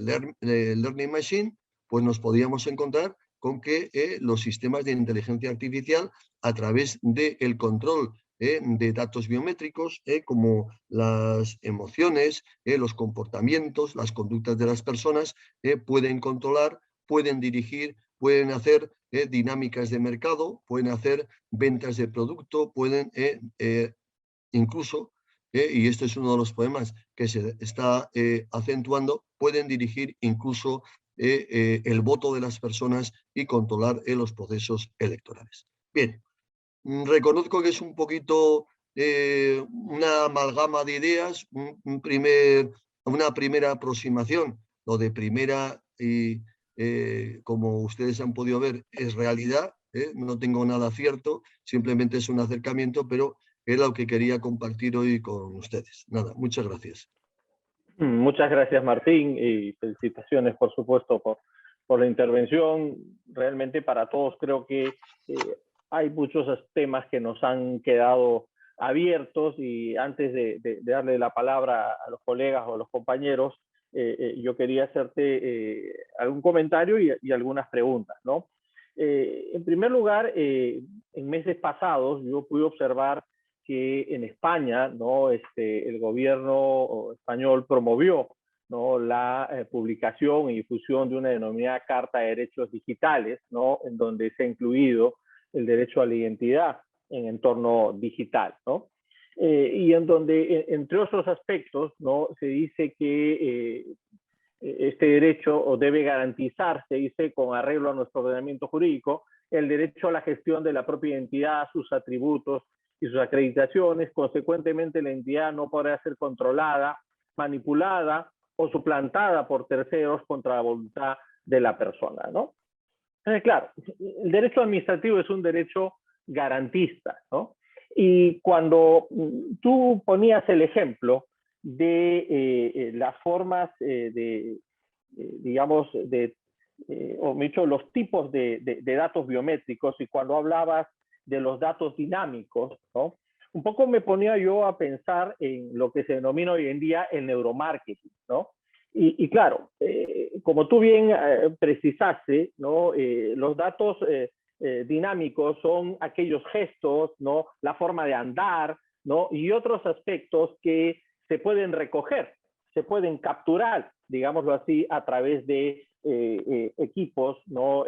learning machine, pues nos podríamos encontrar con que los sistemas de inteligencia artificial, a través del control de datos biométricos, como las emociones, los comportamientos, las conductas de las personas, pueden controlar, pueden dirigir, pueden hacer dinámicas de mercado, pueden hacer ventas de producto, pueden incluso, y este es uno de los problemas que se está acentuando, pueden dirigir incluso el voto de las personas y controlar los procesos electorales. Bien, reconozco que es un poquito una amalgama de ideas, una primera aproximación, lo de primera y como ustedes han podido ver es realidad, no tengo nada cierto, simplemente es un acercamiento, pero era lo que quería compartir hoy con ustedes. Nada, muchas gracias. Muchas gracias, Martín, y felicitaciones, por supuesto, por la intervención. Realmente para todos creo que hay muchos temas que nos han quedado abiertos, y antes de darle la palabra a los colegas o a los compañeros, yo quería hacerte algún comentario y algunas preguntas, ¿no? En primer lugar, en meses pasados yo pude observar que en España, ¿no? El gobierno español promovió, ¿no? La publicación y difusión de una denominada Carta de Derechos Digitales, ¿no? En donde se ha incluido el derecho a la identidad en entorno digital, ¿no? Y en donde, entre otros aspectos, ¿no? Se dice que este derecho debe garantizarse, dice, con arreglo a nuestro ordenamiento jurídico, el derecho a la gestión de la propia identidad, sus atributos y sus acreditaciones. Consecuentemente, la identidad no podrá ser controlada, manipulada o suplantada por terceros contra la voluntad de la persona, ¿no? Claro, el derecho administrativo es un derecho garantista, ¿no? Y cuando tú ponías el ejemplo de las formas digamos, o me dicho, los tipos de datos biométricos, y cuando hablabas de los datos dinámicos, ¿no? Un poco me ponía yo a pensar en lo que se denomina hoy en día el neuromarketing, ¿no? Y claro, como tú bien precisaste, ¿no? Los datos dinámicos son aquellos gestos, ¿no? La forma de andar, ¿no? Y otros aspectos que se pueden recoger, se pueden capturar, digámoslo así, a través de equipos, ¿no?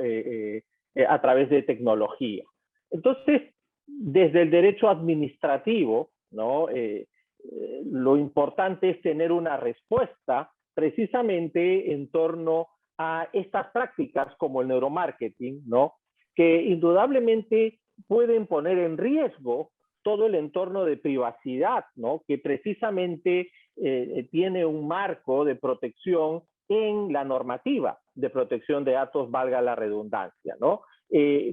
A través de tecnología. Entonces, desde el derecho administrativo, ¿no? Lo importante es tener una respuesta precisamente en torno a estas prácticas como el neuromarketing, ¿no? Que indudablemente pueden poner en riesgo todo el entorno de privacidad, ¿no? Que precisamente tiene un marco de protección en la normativa de protección de datos, valga la redundancia, ¿no?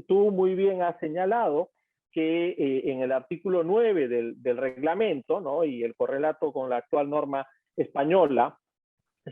Tú muy bien has señalado que en el artículo 9 del reglamento, ¿no? Y el correlato con la actual norma española,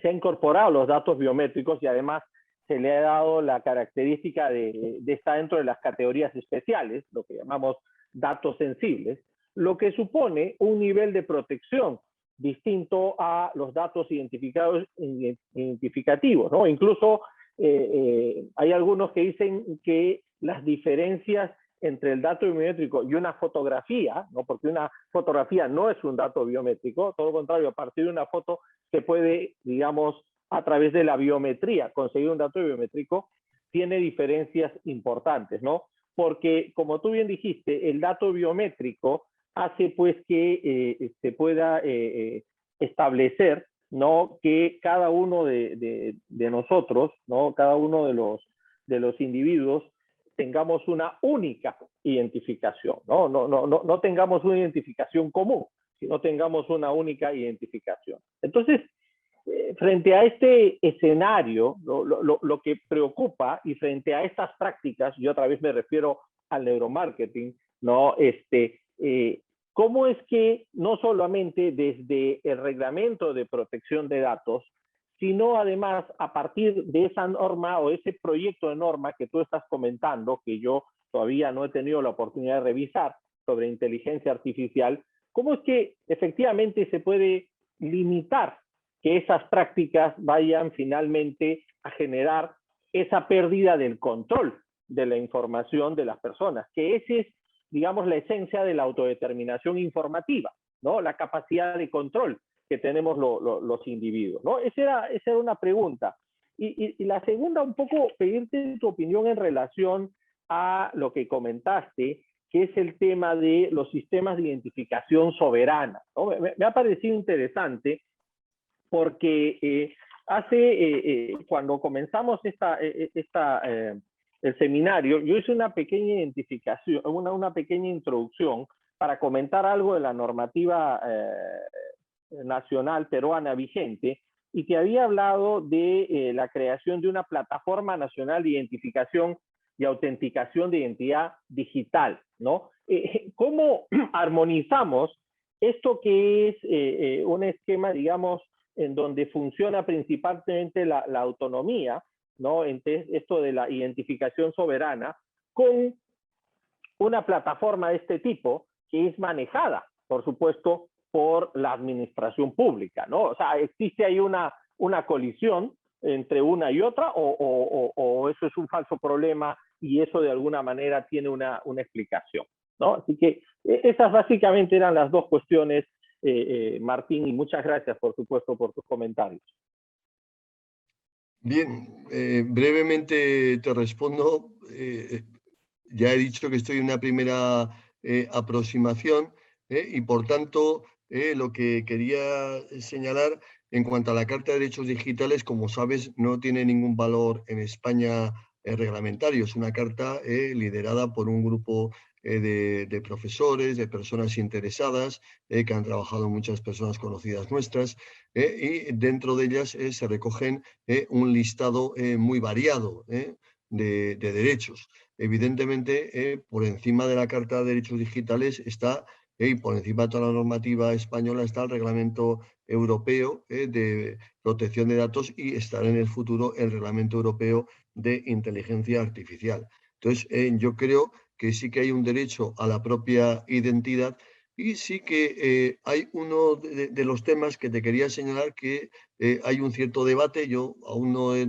se han incorporado los datos biométricos, y además se le ha dado la característica de estar dentro de las categorías especiales, lo que llamamos datos sensibles, lo que supone un nivel de protección distinto a los datos identificativos, ¿no? Incluso hay algunos que dicen que las diferencias entre el dato biométrico y una fotografía, ¿no? Porque una fotografía no es un dato biométrico, todo lo contrario, a partir de una foto se puede, digamos, a través de la biometría conseguir un dato biométrico, tiene diferencias importantes, ¿no? Porque, como tú bien dijiste, el dato biométrico hace pues que se pueda establecer, ¿no? Que cada uno de nosotros, ¿no? Cada uno de los individuos tengamos una única identificación, ¿no? No tengamos una identificación común, sino tengamos una única identificación. Entonces, frente a este escenario, lo que preocupa, y frente a estas prácticas, yo otra vez me refiero al neuromarketing, ¿no? ¿Cómo es que no solamente desde el reglamento de protección de datos, sino además a partir de esa norma o ese proyecto de norma que tú estás comentando, que yo todavía no he tenido la oportunidad de revisar, sobre inteligencia artificial, cómo es que efectivamente se puede limitar que esas prácticas vayan finalmente a generar esa pérdida del control de la información de las personas, que esa es, digamos, la esencia de la autodeterminación informativa, ¿no? La capacidad de control que tenemos los individuos, ¿no? Esa era una pregunta. Y la segunda, un poco pedirte tu opinión en relación a lo que comentaste, que es el tema de los sistemas de identificación soberana, ¿no? Me ha parecido interesante porque cuando comenzamos el seminario, yo hice una pequeña identificación, una pequeña introducción para comentar algo de la normativa nacional peruana vigente, y que había hablado de la creación de una plataforma nacional de identificación y autenticación de identidad digital, ¿no? ¿Cómo armonizamos esto que es un esquema, digamos, en donde funciona principalmente la autonomía, ¿no? Entonces, esto de la identificación soberana, con una plataforma de este tipo que es manejada, por supuesto, por la administración pública, ¿no? O sea, ¿existe ahí una colisión entre una y otra o eso es un falso problema y eso de alguna manera tiene una explicación, ¿no? Así que esas básicamente eran las dos cuestiones, Martín, y muchas gracias, por supuesto, por tus comentarios. Bien, brevemente te respondo. Ya he dicho que estoy en una primera aproximación y por tanto lo que quería señalar en cuanto a la Carta de Derechos Digitales, como sabes, no tiene ningún valor en España reglamentario. Es una carta liderada por un grupo de profesores, de personas interesadas, que han trabajado muchas personas conocidas nuestras, y dentro de ellas se recogen un listado muy variado de derechos. Evidentemente, por encima de la Carta de Derechos Digitales está, y por encima de toda la normativa española, está el Reglamento Europeo de Protección de Datos y estará en el futuro el Reglamento Europeo de Inteligencia Artificial. Entonces, yo creo que sí que hay un derecho a la propia identidad y sí que hay uno de los temas que te quería señalar que hay un cierto debate. Yo aún no he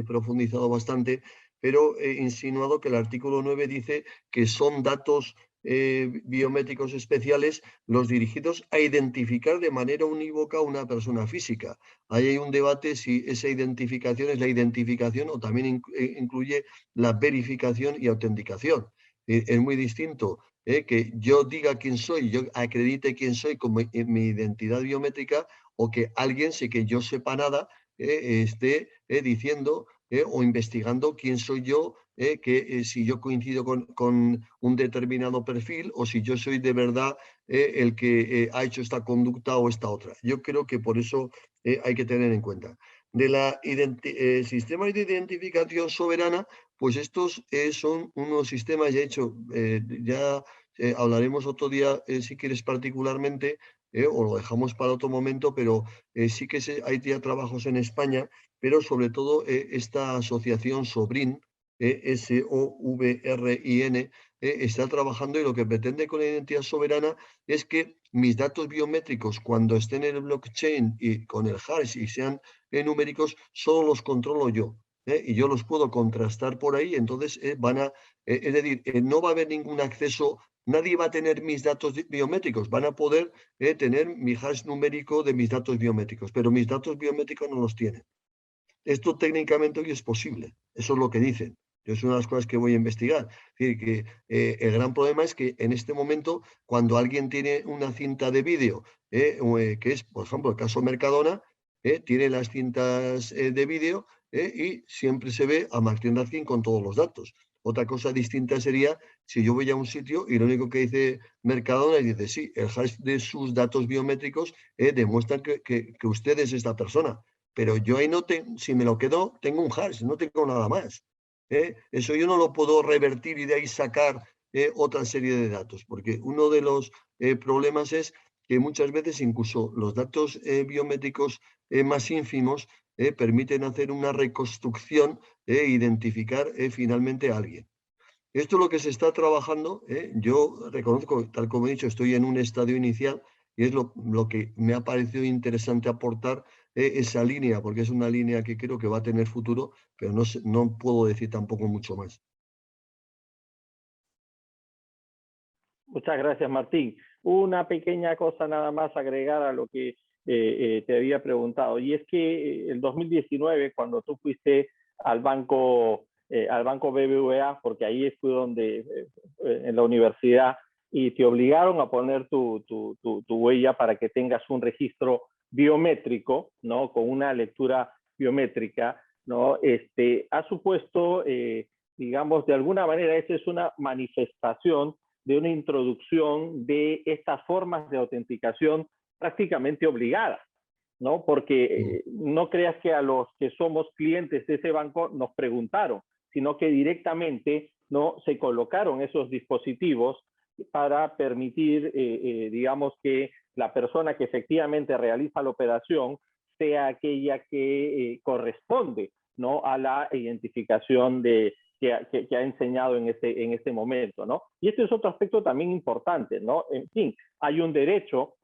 profundizado bastante, pero he insinuado que el artículo 9 dice que son datos biométricos especiales los dirigidos a identificar de manera unívoca a una persona física. Ahí hay un debate si esa identificación es la identificación o también incluye la verificación y autenticación. Es muy distinto que yo diga quién soy, yo acredite quién soy como mi identidad biométrica, o que alguien, sin que yo sepa nada, esté diciendo o investigando quién soy yo, si yo coincido con un determinado perfil o si yo soy de verdad el que ha hecho esta conducta o esta otra. Yo creo que por eso hay que tener en cuenta. De la sistemas de identificación soberana, pues estos son unos sistemas, ya hablaremos otro día, si quieres particularmente, o lo dejamos para otro momento, pero sí que hay ya trabajos en España, pero sobre todo esta asociación SOVRIN, SOVRIN, está trabajando, y lo que pretende con la identidad soberana es que mis datos biométricos, cuando estén en el blockchain y con el hash y sean numéricos, solo los controlo yo. Y yo los puedo contrastar por ahí, entonces es decir, no va a haber ningún acceso, nadie va a tener mis datos biométricos, van a poder tener mi hash numérico de mis datos biométricos, pero mis datos biométricos no los tienen. Esto técnicamente hoy es posible, eso es lo que dicen. Es una de las cosas que voy a investigar. Es decir, que el gran problema es que en este momento, cuando alguien tiene una cinta de vídeo, que es, por ejemplo, el caso Mercadona, tiene las cintas de vídeo y siempre se ve a Martín Razkin con todos los datos. Otra cosa distinta sería si yo voy a un sitio y lo único que dice Mercadona y dice, sí, el hash de sus datos biométricos demuestran que usted es esta persona. Pero yo ahí no tengo, si me lo quedo, tengo un hash, no tengo nada más. Eso yo no lo puedo revertir y de ahí sacar otra serie de datos, porque uno de los problemas es que muchas veces incluso los datos biométricos más ínfimos permiten hacer una reconstrucción e identificar finalmente a alguien. Esto es lo que se está trabajando. Yo reconozco, tal como he dicho, estoy en un estadio inicial y es lo que me ha parecido interesante aportar esa línea, porque es una línea que creo que va a tener futuro, pero no puedo decir tampoco mucho más. Muchas gracias, Martín. Una pequeña cosa nada más agregar a lo que te había preguntado, y es que el 2019, cuando tú fuiste al banco BBVA, porque ahí fue donde, en la universidad, y te obligaron a poner tu huella para que tengas un registro biométrico, ¿no? Con una lectura biométrica, ¿no? Ha supuesto, digamos, de alguna manera, esa es una manifestación de una introducción de estas formas de autenticación prácticamente obligadas, ¿no? Porque no creas que a los que somos clientes de ese banco nos preguntaron, sino que directamente no se colocaron esos dispositivos para permitir, digamos, que la persona que efectivamente realiza la operación sea aquella que corresponde, ¿no? A la identificación que ha enseñado en este momento, ¿no? Y este es otro aspecto también importante, ¿no? En fin, hay un derecho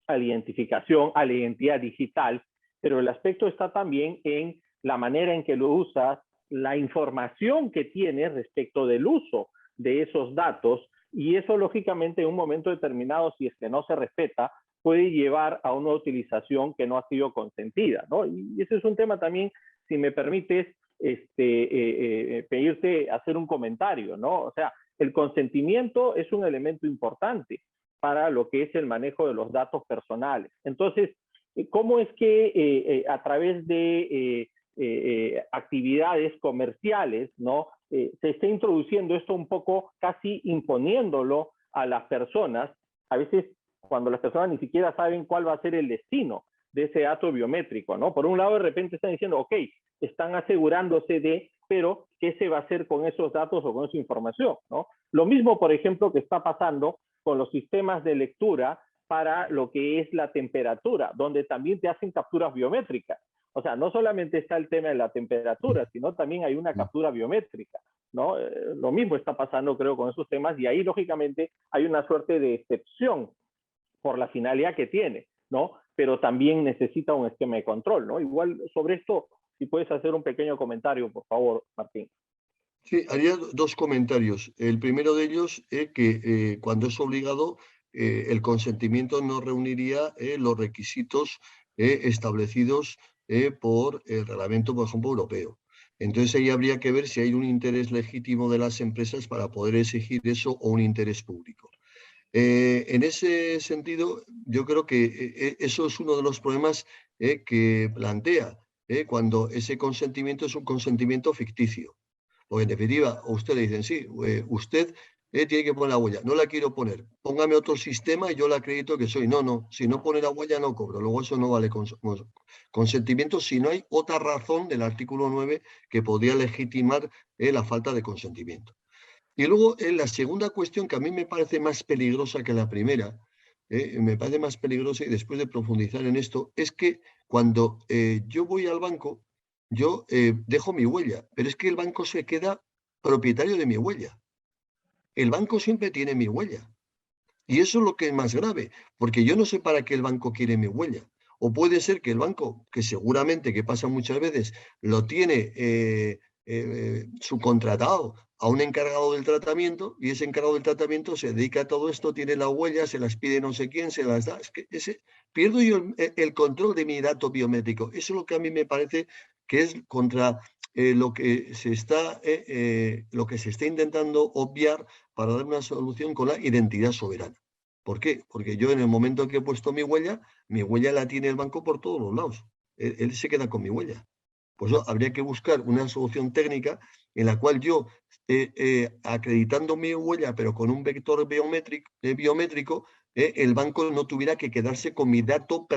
a la identificación, a la identidad digital, pero el aspecto está también en la manera en que lo usas, la información que tienes respecto del uso de esos datos, y eso lógicamente en un momento determinado, si es que no se respeta, puede llevar a una utilización que no ha sido consentida, ¿no? Y ese es un tema también, si me permites, pedirte hacer un comentario, ¿no? O sea, el consentimiento es un elemento importante para lo que es el manejo de los datos personales. Entonces, ¿cómo es que a través de actividades comerciales, ¿no? Se está introduciendo esto un poco casi imponiéndolo a las personas, a veces cuando las personas ni siquiera saben cuál va a ser el destino de ese dato biométrico, ¿no? Por un lado, de repente están diciendo, ok, están asegurándose de, pero ¿qué se va a hacer con esos datos o con esa información, ¿no? Lo mismo, por ejemplo, que está pasando con los sistemas de lectura para lo que es la temperatura, donde también te hacen capturas biométricas. O sea, no solamente está el tema de la temperatura, sino también hay una captura biométrica, ¿no? Lo mismo está pasando, creo, con esos temas, y ahí, lógicamente, hay una suerte de excepción por la finalidad que tiene, ¿no? Pero también necesita un esquema de control, ¿no? Igual sobre esto, si puedes hacer un pequeño comentario, por favor, Martín. Sí, haría dos comentarios. El primero de ellos es que cuando es obligado, el consentimiento no reuniría los requisitos establecidos por el reglamento, por ejemplo, europeo. Entonces ahí habría que ver si hay un interés legítimo de las empresas para poder exigir eso o un interés público. En ese sentido, yo creo que eso es uno de los problemas que plantea cuando ese consentimiento es un consentimiento ficticio. Porque en definitiva, a usted le dicen, sí, usted tiene que poner la huella. No la quiero poner. Póngame otro sistema y yo le acredito que soy. No, no. Si no pone la huella, no cobro. Luego eso no vale consentimiento si no hay otra razón del artículo 9 que podría legitimar la falta de consentimiento. Y luego, la segunda cuestión que a mí me parece más peligrosa que la primera, me parece más peligrosa y después de profundizar en esto, es que cuando yo voy al banco, yo dejo mi huella, pero es que el banco se queda propietario de mi huella. El banco siempre tiene mi huella. Y eso es lo que es más grave, porque yo no sé para qué el banco quiere mi huella. O puede ser que el banco, que seguramente, que pasa muchas veces, lo tiene subcontratado a un encargado del tratamiento y ese encargado del tratamiento se dedica a todo esto, tiene la huella, se las pide no sé quién, se las da. Es que pierdo yo el control de mi dato biométrico. Eso es lo que a mí me parece que es contra lo que se está intentando obviar para dar una solución con la identidad soberana. ¿Por qué? Porque yo en el momento que he puesto mi huella la tiene el banco por todos los lados. Él se queda con mi huella. Pues habría que buscar una solución técnica en la cual yo, acreditando mi huella, pero con un vector biométrico, el banco no tuviera que quedarse con mi dato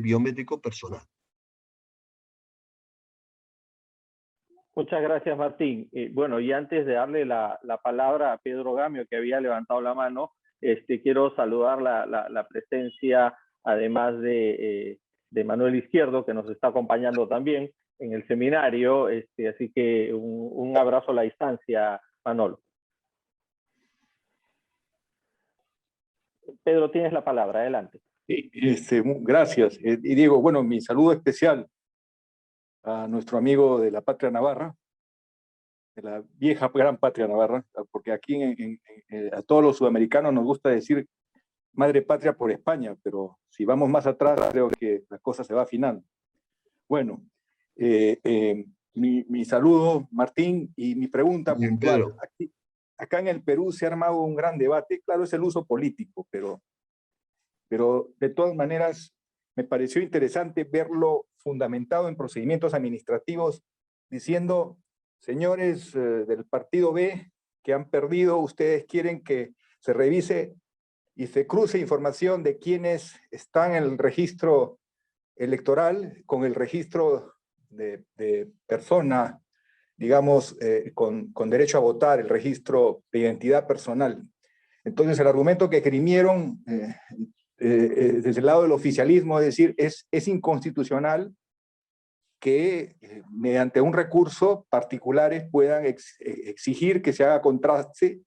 biométrico personal. Muchas gracias, Martín. Bueno, y antes de darle la palabra a Pedro Gamio, que había levantado la mano, quiero saludar la presencia, además de Manuel Izquierdo, que nos está acompañando también en el seminario. Así que un abrazo a la distancia, Manolo. Pedro, tienes la palabra, adelante. Gracias. Y Diego, bueno, mi saludo especial a nuestro amigo de la patria navarra, de la vieja gran patria navarra, porque aquí a todos los sudamericanos nos gusta decir madre patria por España, pero si vamos más atrás creo que la cosa se va afinando. Bueno, mi saludo, Martín, y mi pregunta Bien, puntual. Pedro. Acá en el Perú se ha armado un gran debate, claro, es el uso político, pero de todas maneras me pareció interesante verlo fundamentado en procedimientos administrativos, diciendo, señores del partido B que han perdido, ustedes quieren que se revise y se cruce información de quienes están en el registro electoral con el registro de persona, digamos, con derecho a votar, el registro de identidad personal. Entonces, el argumento que esgrimieron desde el lado del oficialismo, es decir, es inconstitucional que mediante un recurso particulares puedan exigir que se haga contraste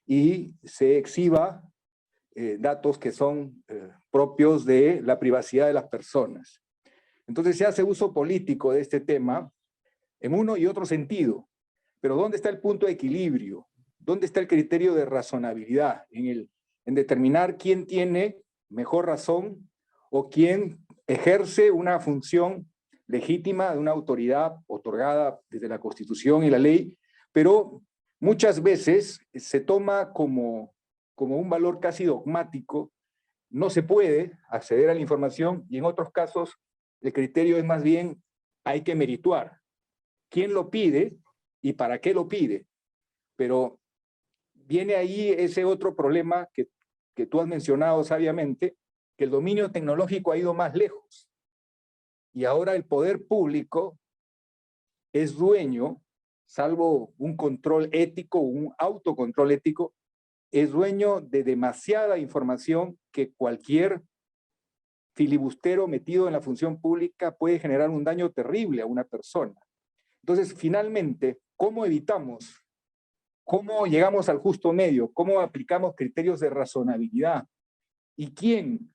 y se exhiba datos que son propios de la privacidad de las personas. Entonces se hace uso político de este tema en uno y otro sentido. Pero ¿dónde está el punto de equilibrio? ¿Dónde está el criterio de razonabilidad? En determinar quién tiene mejor razón o quién ejerce una función legítima de una autoridad otorgada desde la Constitución y la ley, pero muchas veces se toma como un valor casi dogmático, no se puede acceder a la información y en otros casos el criterio es más bien hay que merituar. ¿Quién lo pide y para qué lo pide? Pero viene ahí ese otro problema que tú has mencionado sabiamente, que el dominio tecnológico ha ido más lejos. Y ahora el poder público es dueño, salvo un control ético, un autocontrol ético, es dueño de demasiada información que cualquier filibustero metido en la función pública puede generar un daño terrible a una persona. Entonces, finalmente, ¿cómo evitamos? ¿Cómo llegamos al justo medio? ¿Cómo aplicamos criterios de razonabilidad? ¿Y quién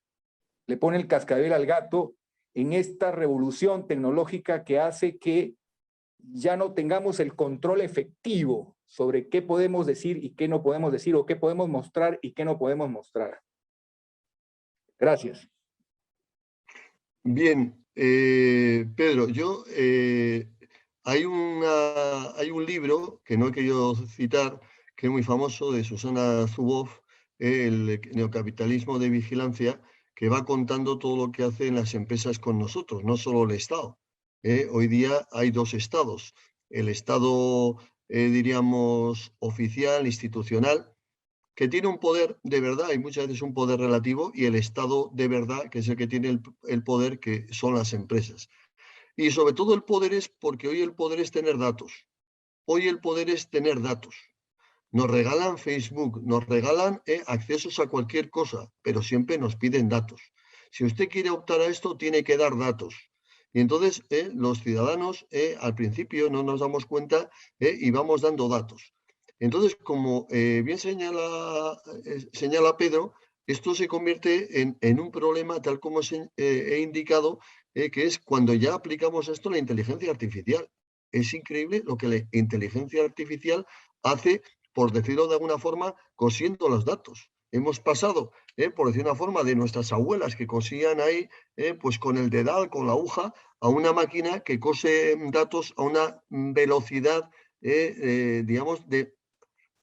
le pone el cascabel al gato en esta revolución tecnológica que hace que ya no tengamos el control efectivo sobre qué podemos decir y qué no podemos decir, o qué podemos mostrar y qué no podemos mostrar? Gracias. Bien, Pedro, hay un libro que no he querido citar, que es muy famoso, de Susana Zuboff, el neocapitalismo de vigilancia, que va contando todo lo que hacen las empresas con nosotros, no solo el Estado. Hoy día hay dos estados, el Estado, diríamos, oficial, institucional, que tiene un poder de verdad y muchas veces un poder relativo, y el Estado de verdad, que es el que tiene el poder, que son las empresas. Y sobre todo el poder es porque hoy el poder es tener datos. Hoy el poder es tener datos. Nos regalan Facebook, nos regalan accesos a cualquier cosa, pero siempre nos piden datos. Si usted quiere optar a esto, tiene que dar datos. Y entonces los ciudadanos al principio no nos damos cuenta y vamos dando datos. Entonces, como bien señala Pedro, esto se convierte en un problema, tal como he indicado, que es cuando ya aplicamos esto la inteligencia artificial. Es increíble lo que la inteligencia artificial hace, por decirlo de alguna forma, cosiendo los datos. Hemos pasado, por decir una forma, de nuestras abuelas que cosían ahí, pues con el dedal, con la aguja, a una máquina que cose datos a una velocidad, digamos, de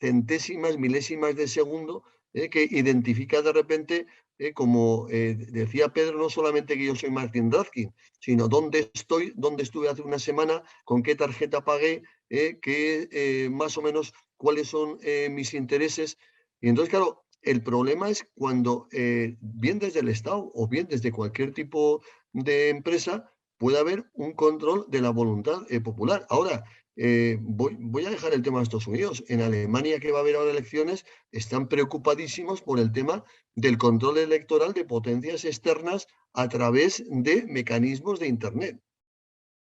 centésimas, milésimas de segundo, que identifica de repente, como decía Pedro, no solamente que yo soy Martin Radkin, sino dónde estoy, dónde estuve hace una semana, con qué tarjeta pagué, más o menos cuáles son mis intereses. Y entonces, claro, el problema es cuando, bien desde el Estado o bien desde cualquier tipo de empresa, puede haber un control de la voluntad popular. Ahora, voy a dejar el tema de Estados Unidos. En Alemania, que va a haber ahora elecciones, están preocupadísimos por el tema del control electoral de potencias externas a través de mecanismos de Internet.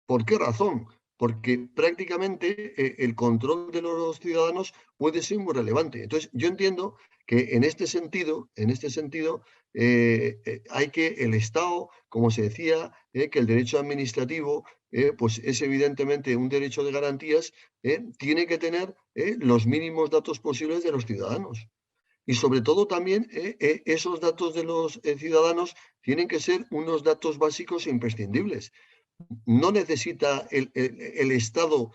¿Por qué razón? porque prácticamente el control de los ciudadanos puede ser muy relevante. Entonces, yo entiendo que en este sentido hay que el Estado, como se decía, que el derecho administrativo pues es evidentemente un derecho de garantías, tiene que tener los mínimos datos posibles de los ciudadanos. Y sobre todo también esos datos de los ciudadanos tienen que ser unos datos básicos e imprescindibles. No necesita el Estado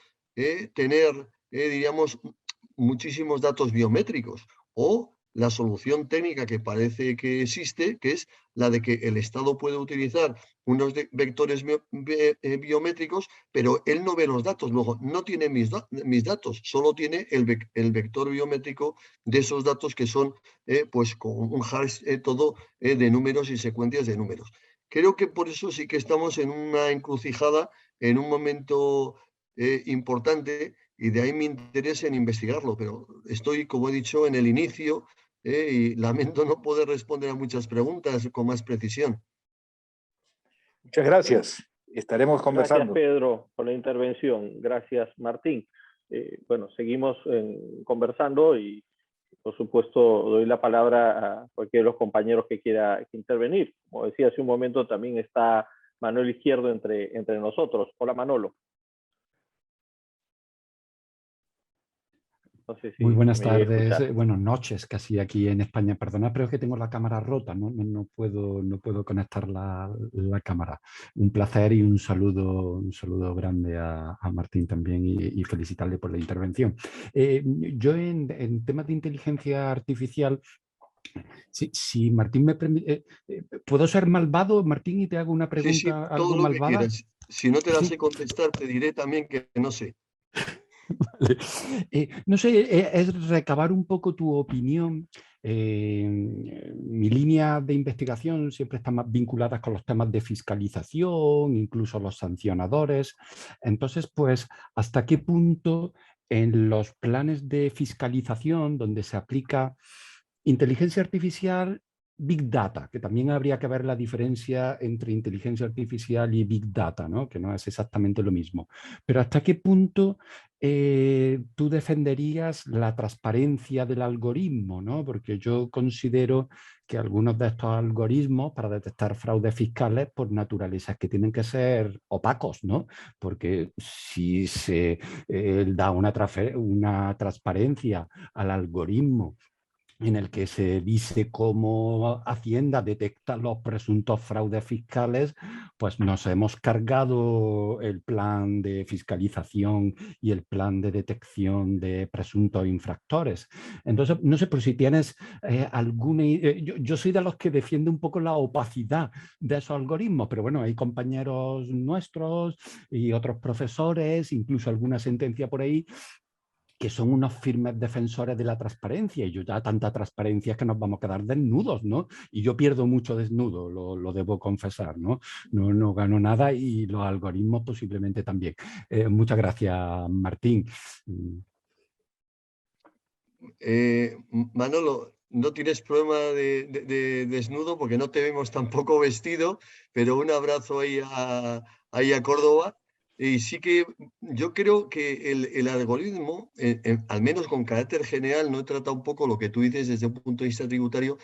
tener, diríamos, muchísimos datos biométricos, o la solución técnica que parece que existe, que es la de que el Estado puede utilizar unos vectores biométricos, pero él no ve los datos. Luego, no tiene mis datos, solo tiene el vector biométrico de esos datos que son pues con un hash todo de números y secuencias de números. Creo que por eso sí que estamos en una encrucijada, en un momento importante, y de ahí mi interés en investigarlo. Pero estoy, como he dicho, en el inicio y lamento no poder responder a muchas preguntas con más precisión. Muchas gracias. Estaremos conversando. Gracias, Pedro, por la intervención. Gracias, Martín. Bueno, seguimos conversando y, por supuesto, doy la palabra a cualquiera de los compañeros que quiera intervenir. Como decía hace un momento, también está Manuel Izquierdo entre nosotros. Hola, Manolo. No sé si Muy buenas me llega a tardes, escuchar. buenas noches casi aquí en España. Perdona, pero es que tengo la cámara rota, no puedo conectar la cámara. Un placer y un saludo grande a Martín también y felicitarle por la intervención. Yo en temas de inteligencia artificial, si Martín me permite, ¿puedo ser malvado, Martín, y te hago una Sí, sí, pregunta todo algo lo que malvada? quieras. Si no te la sé contestar, te diré también que no sé. Vale. No sé, es recabar un poco tu opinión. Mi línea de investigación siempre está más vinculada con los temas de fiscalización, incluso los sancionadores. Entonces, pues, ¿hasta qué punto en los planes de fiscalización donde se aplica inteligencia artificial, Big Data, que también habría que ver la diferencia entre inteligencia artificial y Big Data, ¿no? Que no es exactamente lo mismo? Pero ¿hasta qué punto tú defenderías la transparencia del algoritmo, ¿no? Porque yo considero que algunos de estos algoritmos para detectar fraudes fiscales, por naturaleza, es que tienen que ser opacos, ¿no? Porque si se da una transparencia al algoritmo en el que se dice cómo Hacienda detecta los presuntos fraudes fiscales, pues nos hemos cargado el plan de fiscalización y el plan de detección de presuntos infractores. Entonces, no sé por si tienes alguna... yo soy de los que defiende un poco la opacidad de esos algoritmos, pero bueno, hay compañeros nuestros y otros profesores, incluso alguna sentencia por ahí, que son unos firmes defensores de la transparencia, y yo ya tanta transparencia es que nos vamos a quedar desnudos, ¿no? Y yo pierdo mucho desnudo, lo debo confesar, ¿no? No gano nada y los algoritmos posiblemente también. Muchas gracias, Martín. Manolo, no tienes problema de desnudo porque no te vemos tampoco vestido, pero un abrazo ahí a Córdoba. Y sí que yo creo que el algoritmo, al menos con carácter general, no he tratado un poco lo que tú dices desde un punto de vista tributario,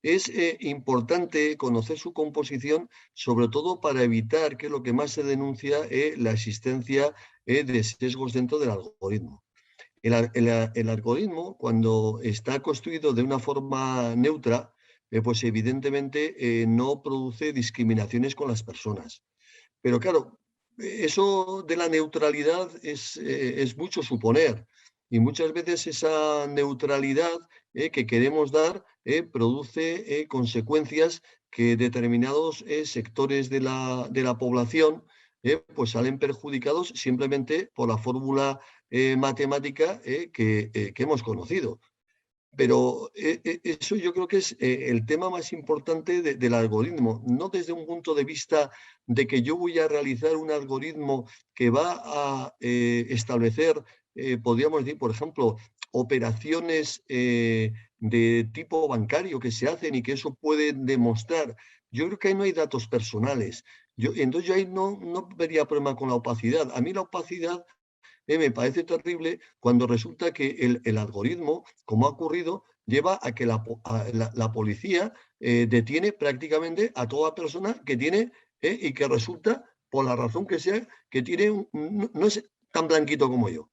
es importante conocer su composición, sobre todo para evitar, que es lo que más se denuncia, la existencia de sesgos dentro del algoritmo. El algoritmo, cuando está construido de una forma neutra, pues evidentemente no produce discriminaciones con las personas. Pero claro, eso de la neutralidad es mucho suponer. Y muchas veces esa neutralidad que queremos dar produce consecuencias que determinados sectores de la población pues salen perjudicados simplemente por la fórmula matemática que hemos conocido. Pero eso yo creo que es el tema más importante del algoritmo, no desde un punto de vista de que yo voy a realizar un algoritmo que va a establecer, podríamos decir, por ejemplo, operaciones de tipo bancario que se hacen y que eso puede demostrar. Yo creo que ahí no hay datos personales. Entonces yo ahí no vería problema con la opacidad. A mí la opacidad me parece terrible cuando resulta que el algoritmo, como ha ocurrido, lleva a que la policía detiene prácticamente a toda persona que tiene y que resulta, por la razón que sea, que tiene no es tan blanquito como yo.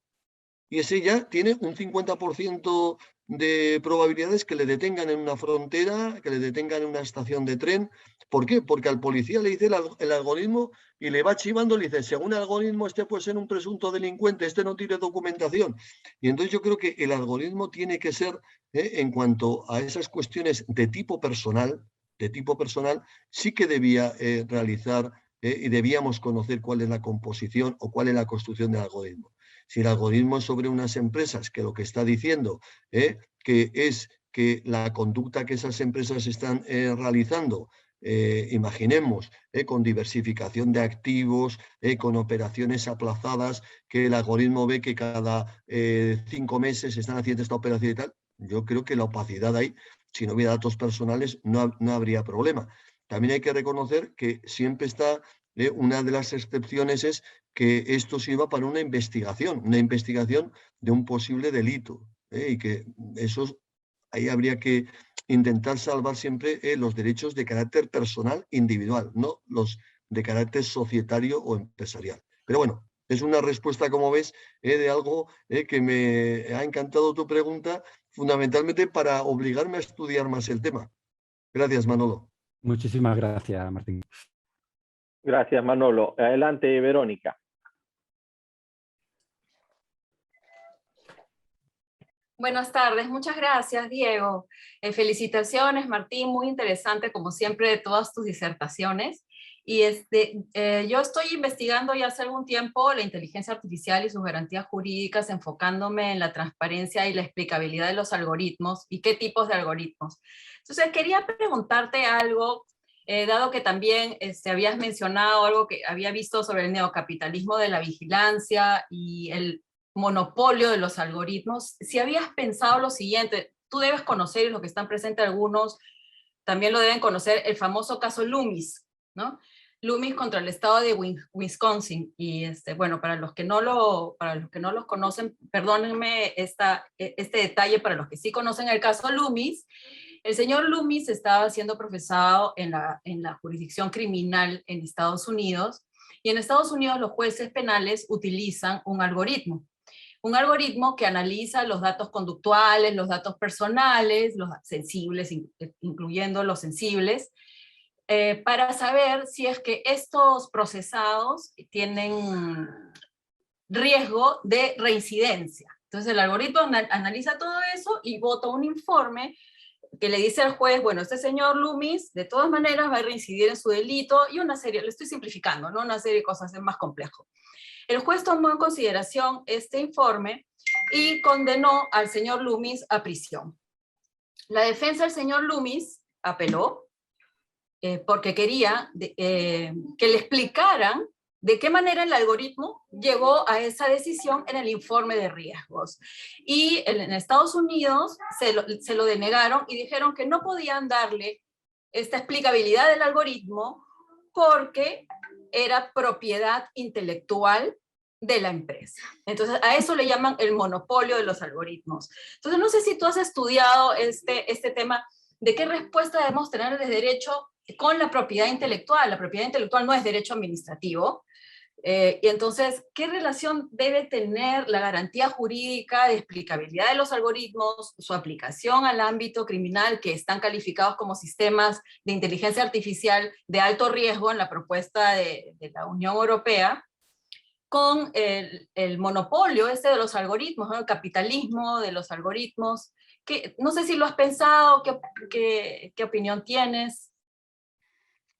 Y ese ya tiene un 50% de probabilidades que le detengan en una frontera, que le detengan en una estación de tren. ¿Por qué? Porque al policía le dice el algoritmo y le va chivando, le dice, según el algoritmo, este puede ser un presunto delincuente, este no tiene documentación. Y entonces yo creo que el algoritmo tiene que ser, en cuanto a esas cuestiones de tipo personal, sí que debía realizar y debíamos conocer cuál es la composición o cuál es la construcción del algoritmo. Si el algoritmo es sobre unas empresas que lo que está diciendo que es que la conducta que esas empresas están realizando, imaginemos, con diversificación de activos, con operaciones aplazadas, que el algoritmo ve que cada 5 meses están haciendo esta operación y tal, yo creo que la opacidad ahí, si no hubiera datos personales, no habría problema. También hay que reconocer que siempre está, una de las excepciones es que esto sirva para una investigación de un posible delito, y que ahí habría que intentar salvar siempre los derechos de carácter personal individual, no los de carácter societario o empresarial. Pero bueno, es una respuesta, como ves, de algo que me ha encantado tu pregunta, fundamentalmente para obligarme a estudiar más el tema. Gracias, Manolo. Muchísimas gracias, Martín. Gracias, Manolo. Adelante, Verónica. Buenas tardes, muchas gracias, Diego. Felicitaciones, Martín, muy interesante como siempre de todas tus disertaciones. Y yo estoy investigando ya hace algún tiempo la inteligencia artificial y sus garantías jurídicas, enfocándome en la transparencia y la explicabilidad de los algoritmos y qué tipos de algoritmos. Entonces quería preguntarte algo, dado que también habías mencionado algo que había visto sobre el neocapitalismo de la vigilancia y el monopolio de los algoritmos, si habías pensado lo siguiente, tú debes conocer, y los que están presentes algunos también lo deben conocer, el famoso caso Loomis, ¿no? Loomis contra el estado de Wisconsin, y bueno, para los que no los conocen, perdónenme este detalle, para los que sí conocen el caso Loomis, el señor Loomis estaba siendo procesado en la jurisdicción criminal en Estados Unidos, y en Estados Unidos los jueces penales utilizan un algoritmo que analiza los datos conductuales, los datos personales, los sensibles, incluyendo los sensibles, para saber si es que estos procesados tienen riesgo de reincidencia. Entonces el algoritmo analiza todo eso y vota un informe que le dice al juez, bueno, este señor Loomis de todas maneras va a reincidir en su delito, y una serie, le estoy simplificando, ¿no? Una serie de cosas, es más complejo. El juez tomó en consideración este informe y condenó al señor Loomis a prisión. La defensa del señor Loomis apeló porque quería que le explicaran de qué manera el algoritmo llegó a esa decisión en el informe de riesgos. Y en Estados Unidos se lo denegaron y dijeron que no podían darle esta explicabilidad del algoritmo porque era propiedad intelectual de la empresa. Entonces, a eso le llaman el monopolio de los algoritmos. Entonces, no sé si tú has estudiado este tema de qué respuesta debemos tener de derecho con la propiedad intelectual. La propiedad intelectual no es derecho administrativo. Y entonces, ¿qué relación debe tener la garantía jurídica de explicabilidad de los algoritmos, su aplicación al ámbito criminal, que están calificados como sistemas de inteligencia artificial de alto riesgo en la propuesta de la Unión Europea, con el monopolio de los algoritmos, ¿no? El capitalismo de los algoritmos? No sé si lo has pensado, ¿qué opinión tienes?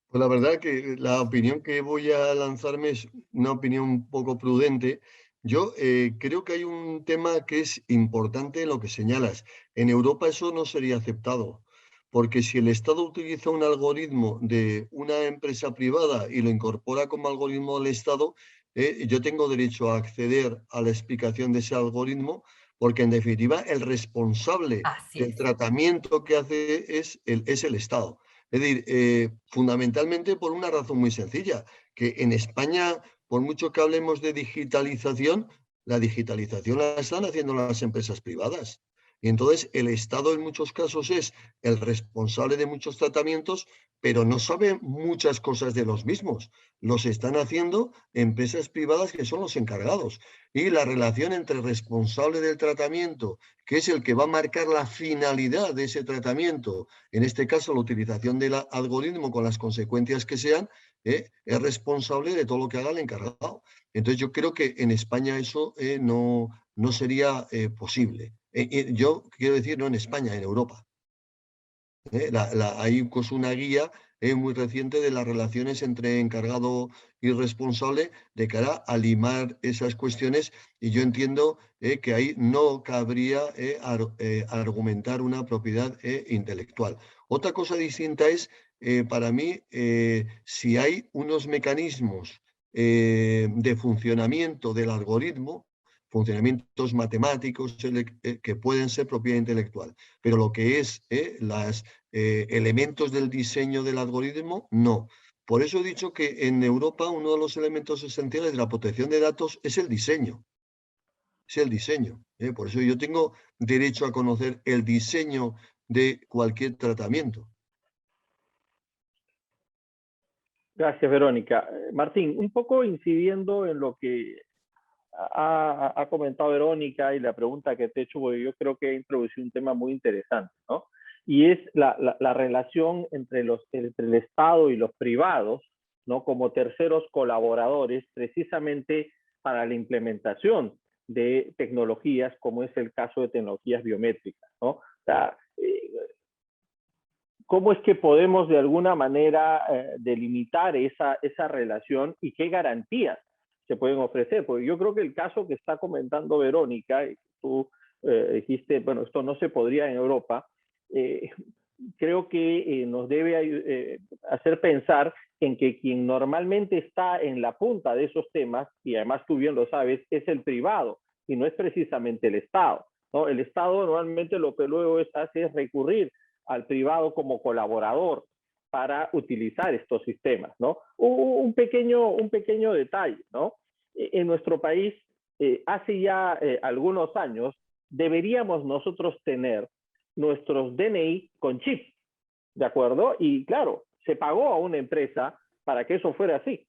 Pues la verdad que la opinión que voy a lanzarme es una opinión un poco prudente. Yo creo que hay un tema que es importante en lo que señalas. En Europa eso no sería aceptado, porque si el Estado utiliza un algoritmo de una empresa privada y lo incorpora como algoritmo del Estado, yo tengo derecho a acceder a la explicación de ese algoritmo, porque en definitiva el responsable del tratamiento que hace es el Estado. Es decir, fundamentalmente por una razón muy sencilla, que en España, por mucho que hablemos de digitalización, la digitalización la están haciendo las empresas privadas. Y entonces el Estado en muchos casos es el responsable de muchos tratamientos, pero no sabe muchas cosas de los mismos. Los están haciendo empresas privadas que son los encargados. Y la relación entre el responsable del tratamiento, que es el que va a marcar la finalidad de ese tratamiento, en este caso la utilización del algoritmo con las consecuencias que sean, es responsable de todo lo que haga el encargado. Entonces yo creo que en España eso no sería posible. Yo quiero decir, no en España, en Europa. Hay incluso una guía muy reciente de las relaciones entre encargado y responsable de cara a limar esas cuestiones, y yo entiendo que ahí no cabría argumentar una propiedad intelectual. Otra cosa distinta es, para mí, si hay unos mecanismos de funcionamiento del algoritmo, funcionamientos matemáticos que pueden ser propiedad intelectual, pero lo que es las elementos del diseño del algoritmo, no. Por eso he dicho que en Europa uno de los elementos esenciales de la protección de datos es el diseño. Es el diseño. Por eso yo tengo derecho a conocer el diseño de cualquier tratamiento. Gracias, Verónica. Martín, un poco incidiendo en lo que ha comentado Verónica y la pregunta que te he hecho, porque yo creo que he introducido un tema muy interesante, ¿no? Y es la relación entre el Estado y los privados, ¿no? Como terceros colaboradores, precisamente para la implementación de tecnologías, como es el caso de tecnologías biométricas, ¿no? O sea, ¿cómo es que podemos de alguna manera delimitar esa relación y qué garantías se pueden ofrecer? Porque yo creo que el caso que está comentando Verónica, y tú dijiste, bueno, esto no se podría en Europa, creo que nos debe hacer pensar en que quien normalmente está en la punta de esos temas, y además tú bien lo sabes, es el privado y no es precisamente el Estado, ¿no? El Estado normalmente lo que luego hace es recurrir al privado como colaborador para utilizar estos sistemas, ¿no? Un pequeño detalle, ¿no? En nuestro país, hace ya algunos años, deberíamos nosotros tener nuestros DNI con chip, ¿de acuerdo? Y claro, se pagó a una empresa para que eso fuera así.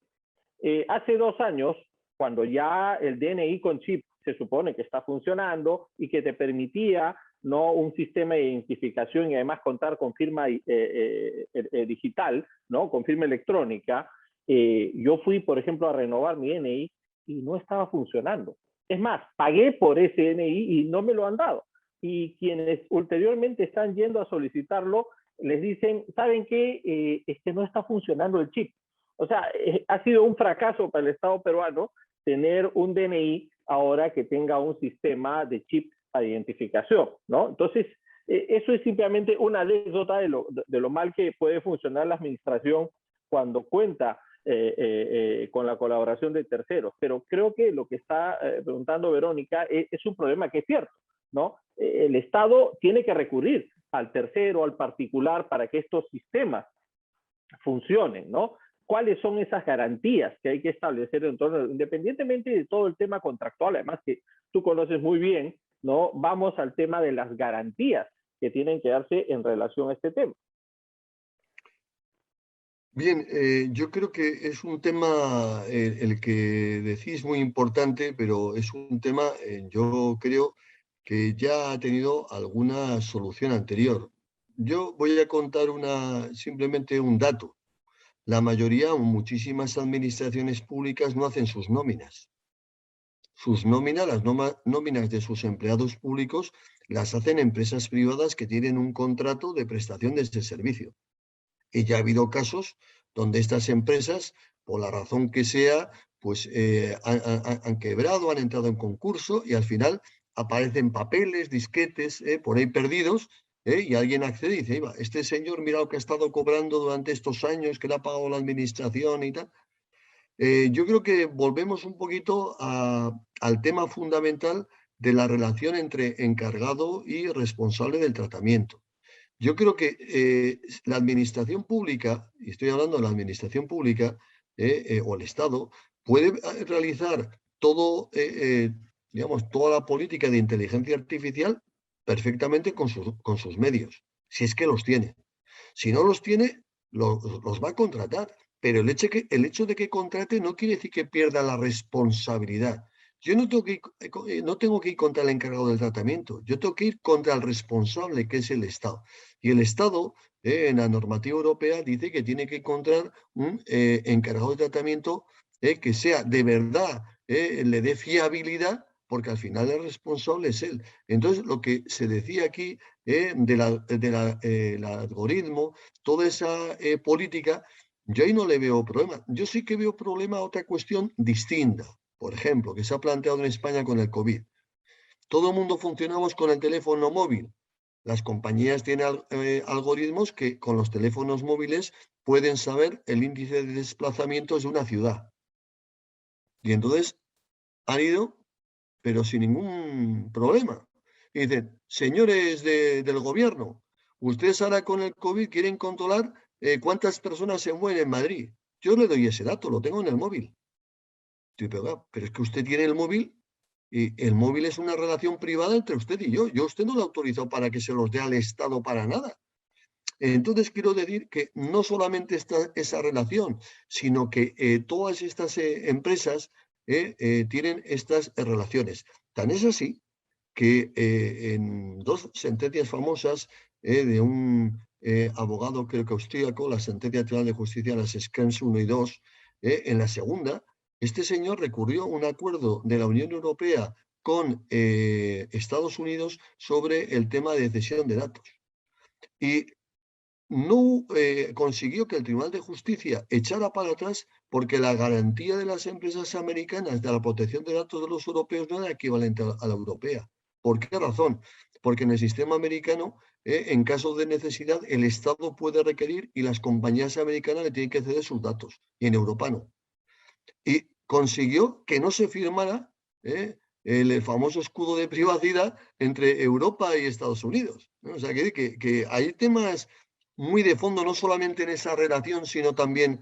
Hace 2 años, cuando ya el DNI con chip se supone que está funcionando y que te permitía no un sistema de identificación y además contar con firma digital, ¿no? Con firma electrónica, yo fui, por ejemplo, a renovar mi DNI y no estaba funcionando. Es más, pagué por ese DNI y no me lo han dado. Y quienes ulteriormente están yendo a solicitarlo, les dicen, ¿saben qué? No está funcionando el chip. O sea, ha sido un fracaso para el Estado peruano tener un DNI ahora que tenga un sistema de chip para identificación, ¿no? Entonces, eso es simplemente una anécdota de lo mal que puede funcionar la administración cuando cuenta con la colaboración de terceros. Pero creo que lo que está preguntando Verónica es un problema que es cierto, ¿no? El Estado tiene que recurrir al tercero, al particular, para que estos sistemas funcionen, ¿no? ¿Cuáles son esas garantías que hay que establecer en torno, independientemente de todo el tema contractual, además que tú conoces muy bien, ¿no? Vamos al tema de las garantías que tienen que darse en relación a este tema. Bien, yo creo que es un tema el que decís muy importante, pero es un tema, yo creo que ya ha tenido alguna solución anterior. Yo voy a contar simplemente un dato. La mayoría o muchísimas administraciones públicas no hacen sus nóminas. Sus nóminas, las nóminas de sus empleados públicos, las hacen empresas privadas que tienen un contrato de prestación de este servicio. Y ya ha habido casos donde estas empresas, por la razón que sea, pues han quebrado, han entrado en concurso y al final aparecen papeles, disquetes, por ahí perdidos, y alguien accede y dice, este señor, mira lo que ha estado cobrando durante estos años, que le ha pagado la administración y tal. Yo creo que volvemos un poquito al tema fundamental de la relación entre encargado y responsable del tratamiento. Yo creo que la administración pública, y estoy hablando de la administración pública o el Estado, puede realizar todo, digamos, toda la política de inteligencia artificial perfectamente con sus medios, si es que los tiene. Si no los tiene, los va a contratar. Pero el hecho de que contrate no quiere decir que pierda la responsabilidad. Yo no tengo que ir contra el encargado del tratamiento, yo tengo que ir contra el responsable, que es el Estado. Y el Estado, en la normativa europea, dice que tiene que encontrar un encargado de tratamiento que sea de verdad, le dé fiabilidad, porque al final el responsable es él. Entonces, lo que se decía aquí el algoritmo, toda esa política, yo ahí no le veo problema. Yo sí que veo problema a otra cuestión distinta, por ejemplo, que se ha planteado en España con el COVID. Todo el mundo funcionamos con el teléfono móvil. Las compañías tienen algoritmos que con los teléfonos móviles pueden saber el índice de desplazamientos de una ciudad. Y entonces han ido, pero sin ningún problema. Y dicen, señores del gobierno, ustedes ahora con el COVID quieren controlar cuántas personas se mueven en Madrid. Yo le doy ese dato, lo tengo en el móvil. Pero es que usted tiene el móvil y el móvil es una relación privada entre usted y yo. Yo a usted no lo autorizó para que se los dé al Estado para nada. Entonces quiero decir que no solamente está esa relación, sino que todas estas empresas tienen estas relaciones. Tan es así que en dos sentencias famosas de un abogado, creo que austríaco, la sentencia tribunal de justicia, las Schrems 1 y 2, en la segunda, este señor recurrió a un acuerdo de la Unión Europea con Estados Unidos sobre el tema de cesión de datos. Y no consiguió que el Tribunal de Justicia echara para atrás porque la garantía de las empresas americanas de la protección de datos de los europeos no era equivalente a la europea. ¿Por qué razón? Porque en el sistema americano, en caso de necesidad, el Estado puede requerir y las compañías americanas le tienen que ceder sus datos, y en Europa no. Y consiguió que no se firmara el famoso escudo de privacidad entre Europa y Estados Unidos, ¿no? O sea, que hay temas muy de fondo, no solamente en esa relación, sino también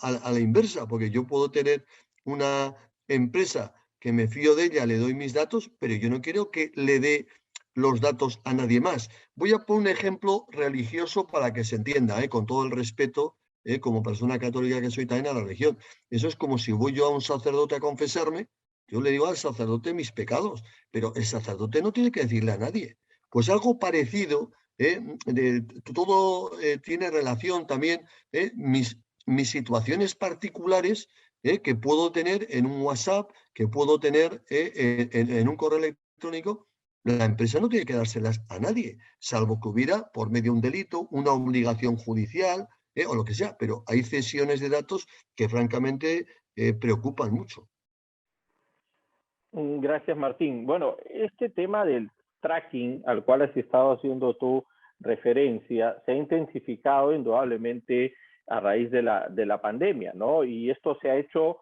a la inversa, porque yo puedo tener una empresa que me fío de ella, le doy mis datos, pero yo no quiero que le dé los datos a nadie más. Voy a poner un ejemplo religioso para que se entienda, con todo el respeto, como persona católica que soy también a la religión. Eso es como si voy yo a un sacerdote a confesarme, yo le digo al sacerdote mis pecados, pero el sacerdote no tiene que decirle a nadie. Pues algo parecido, todo tiene relación también, mis situaciones particulares que puedo tener en un WhatsApp, que puedo tener en un correo electrónico. La empresa no tiene que dárselas a nadie, salvo que hubiera, por medio de un delito, una obligación judicial o lo que sea, pero hay cesiones de datos que francamente preocupan mucho. Gracias, Martín. Bueno, este tema del tracking al cual has estado haciendo tu referencia se ha intensificado indudablemente a raíz de la pandemia, ¿no? Y esto se ha hecho,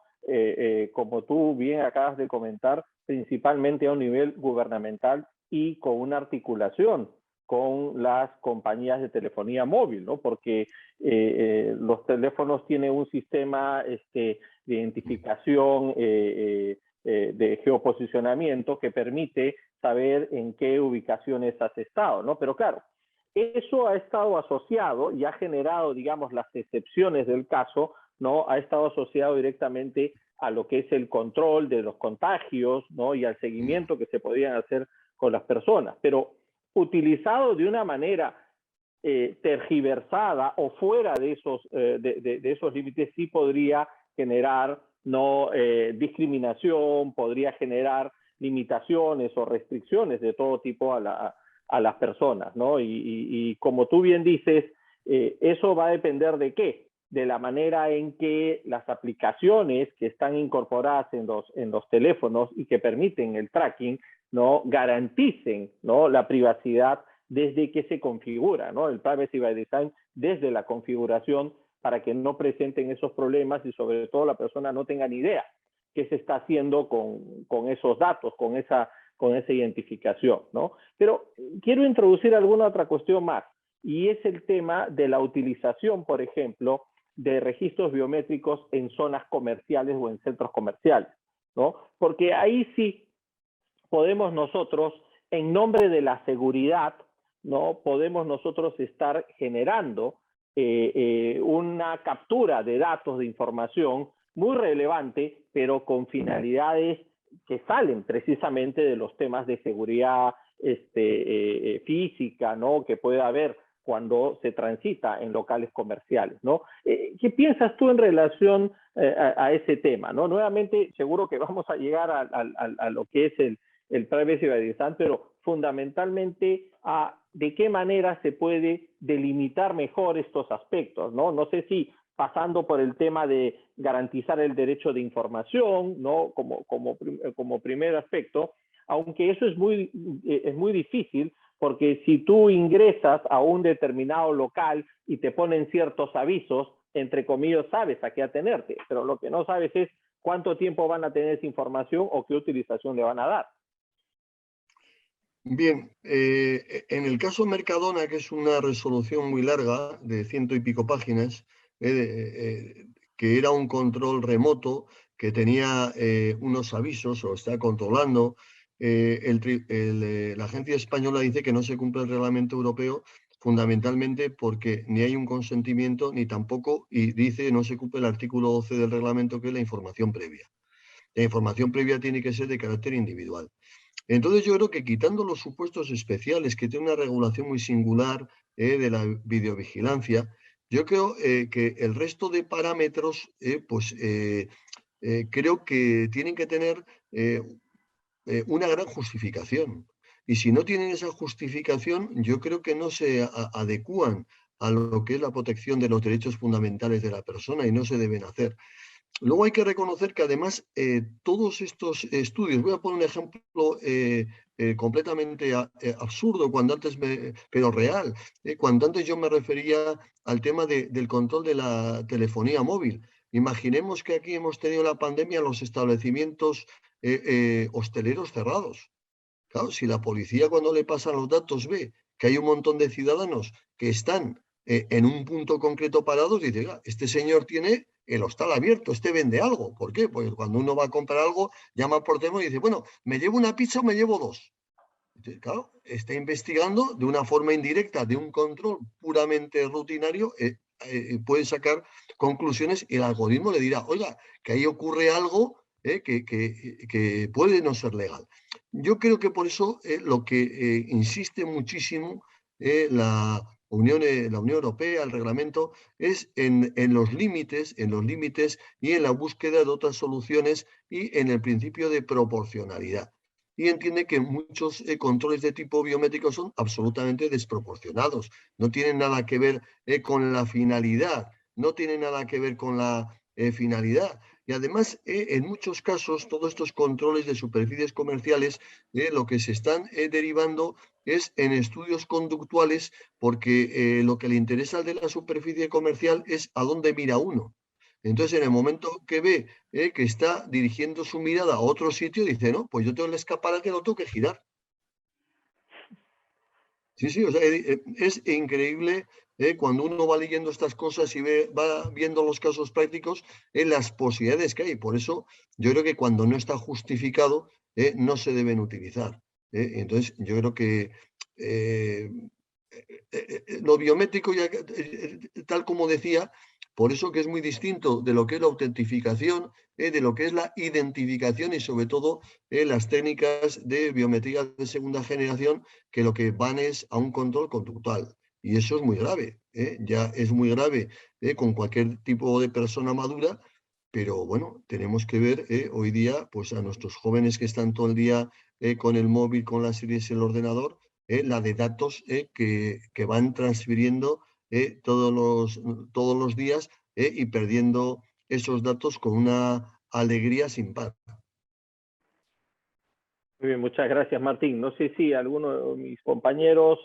como tú bien acabas de comentar, principalmente a un nivel gubernamental y con una articulación con las compañías de telefonía móvil, ¿no? Porque los teléfonos tienen un sistema de identificación de geoposicionamiento que permite saber en qué ubicaciones has estado, ¿no? Pero claro, eso ha estado asociado y ha generado, digamos, las excepciones del caso, ¿no? Ha estado asociado directamente a lo que es el control de los contagios, ¿no? Y al seguimiento que se podían hacer con las personas. Pero utilizado de una manera tergiversada o fuera de esos límites, sí podría generar discriminación, podría generar limitaciones o restricciones de todo tipo a las personas, ¿no? Y como tú bien dices, eso va a depender de qué, de la manera en que las aplicaciones que están incorporadas en los teléfonos y que permiten el tracking, ¿no? Garanticen, ¿no? La privacidad desde que se configura, ¿no? El privacy by design desde la configuración para que no presenten esos problemas y sobre todo la persona no tenga ni idea qué se está haciendo con esos datos, con esa identificación, ¿no? Pero quiero introducir alguna otra cuestión más. y es el tema de la utilización, por ejemplo, de registros biométricos en zonas comerciales o en centros comerciales, ¿no? Porque ahí sí podemos nosotros, en nombre de la seguridad, ¿no? Podemos nosotros estar generando una captura de datos, de información muy relevante, pero con finalidades que salen precisamente de los temas de seguridad física, ¿no? Que puede haber cuando se transita en locales comerciales, ¿no? ¿Qué piensas tú en relación a ese tema, ¿no? Nuevamente, seguro que vamos a llegar a lo que es el privacy by design, pero fundamentalmente de qué manera se puede delimitar mejor estos aspectos, ¿no? No sé si pasando por el tema de garantizar el derecho de información, ¿no? Como primer aspecto, aunque eso es muy difícil, porque si tú ingresas a un determinado local y te ponen ciertos avisos, entre comillas, sabes a qué atenerte, pero lo que no sabes es cuánto tiempo van a tener esa información o qué utilización le van a dar. Bien, en el caso Mercadona, que es una resolución muy larga, de 100 y pico páginas, que era un control remoto, que tenía unos avisos, o está controlando, la agencia española dice que no se cumple el reglamento europeo, fundamentalmente porque ni hay un consentimiento, ni tampoco, y dice no se cumple el artículo 12 del reglamento, que es la información previa. La información previa tiene que ser de carácter individual. Entonces yo creo que quitando los supuestos especiales, que tiene una regulación muy singular de la videovigilancia, yo creo que el resto de parámetros, creo que tienen que tener una gran justificación. Y si no tienen esa justificación, yo creo que no se adecúan a lo que es la protección de los derechos fundamentales de la persona y no se deben hacer. Luego hay que reconocer que además todos estos estudios, voy a poner un ejemplo completamente absurdo, pero real. Cuando antes yo me refería al tema del control de la telefonía móvil. Imaginemos que aquí hemos tenido la pandemia, los establecimientos hosteleros cerrados. Claro, si la policía cuando le pasan los datos ve que hay un montón de ciudadanos que están en un punto concreto parados, dice, este señor tiene el hostal abierto, este vende algo. ¿Por qué? Pues cuando uno va a comprar algo, llama por teléfono y dice, bueno, ¿me llevo una pizza o me llevo dos? Entonces, claro, está investigando de una forma indirecta, de un control puramente rutinario, puede sacar conclusiones y el algoritmo le dirá, oiga, que ahí ocurre algo que puede no ser legal. Yo creo que por eso lo que insiste muchísimo la Unión Europea, el reglamento, es en los límites y en la búsqueda de otras soluciones y en el principio de proporcionalidad. Y entiende que muchos controles de tipo biométrico son absolutamente desproporcionados. No tienen nada que ver con la finalidad, no tienen nada que ver con la finalidad. Y además, en muchos casos, todos estos controles de superficies comerciales, lo que se están derivando es en estudios conductuales, porque lo que le interesa al de la superficie comercial es a dónde mira uno. Entonces, en el momento que ve que está dirigiendo su mirada a otro sitio, dice, no, pues yo tengo el escaparate, lo tengo que girar. Sí, sí, o sea, es increíble cuando uno va leyendo estas cosas y va viendo los casos prácticos, las posibilidades que hay. Por eso yo creo que cuando no está justificado, no se deben utilizar. Entonces, yo creo que lo biométrico, ya, tal como decía, por eso que es muy distinto de lo que es la autentificación, de lo que es la identificación y sobre todo las técnicas de biometría de segunda generación, que lo que van es a un control conductual. Y eso es muy grave, ya es muy grave con cualquier tipo de persona madura, pero bueno, tenemos que ver hoy día pues a nuestros jóvenes que están todo el día con el móvil, con las series y el ordenador, la de datos que van transfiriendo todos los días y perdiendo esos datos con una alegría sin par. Muy bien, muchas gracias, Martín. No sé si alguno de mis compañeros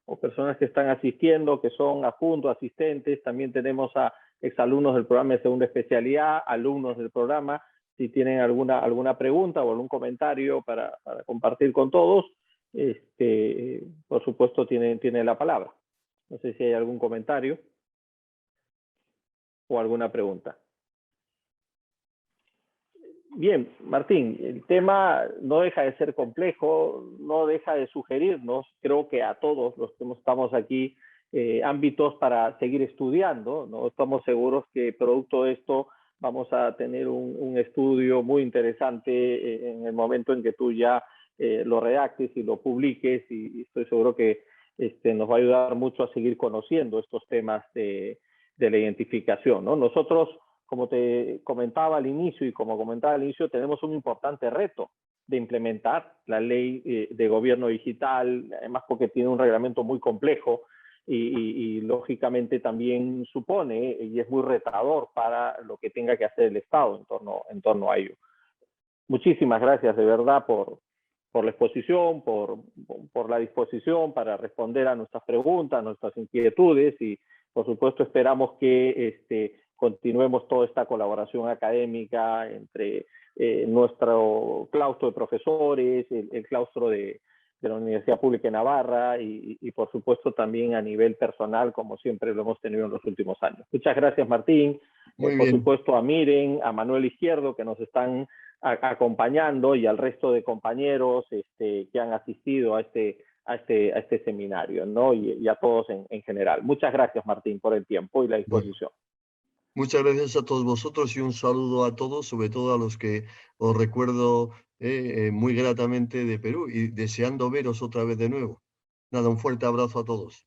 o personas que están asistiendo, que son adjuntos, asistentes, también tenemos a exalumnos del programa de segunda especialidad, alumnos del programa, si tienen alguna pregunta o algún comentario para compartir con todos, por supuesto tienen la palabra. No sé si hay algún comentario o alguna pregunta. Bien, Martín, el tema no deja de ser complejo, no deja de sugerirnos, creo que a todos los que estamos aquí, ámbitos para seguir estudiando, ¿no? Estamos seguros que producto de esto vamos a tener un estudio muy interesante en el momento en que tú ya lo redactes y lo publiques, y estoy seguro que nos va a ayudar mucho a seguir conociendo estos temas de la identificación, ¿no? Nosotros, como te comentaba al inicio y como comentaba al inicio, tenemos un importante reto de implementar la ley de gobierno digital, además porque tiene un reglamento muy complejo y lógicamente también supone y es muy retador para lo que tenga que hacer el Estado en torno a ello. Muchísimas gracias de verdad por la exposición, por la disposición para responder a nuestras preguntas, nuestras inquietudes y por supuesto esperamos que continuemos toda esta colaboración académica entre nuestro claustro de profesores, el claustro de la Universidad Pública de Navarra y por supuesto también a nivel personal, como siempre lo hemos tenido en los últimos años. Muchas gracias, Martín. Por supuesto a Miren, a Manuel Izquierdo, que nos están acompañando y al resto de compañeros que han asistido a este seminario, ¿no? Y a todos en general. Muchas gracias, Martín, por el tiempo y la disposición. Muchas gracias a todos vosotros y un saludo a todos, sobre todo a los que os recuerdo muy gratamente de Perú y deseando veros otra vez de nuevo. Nada, un fuerte abrazo a todos.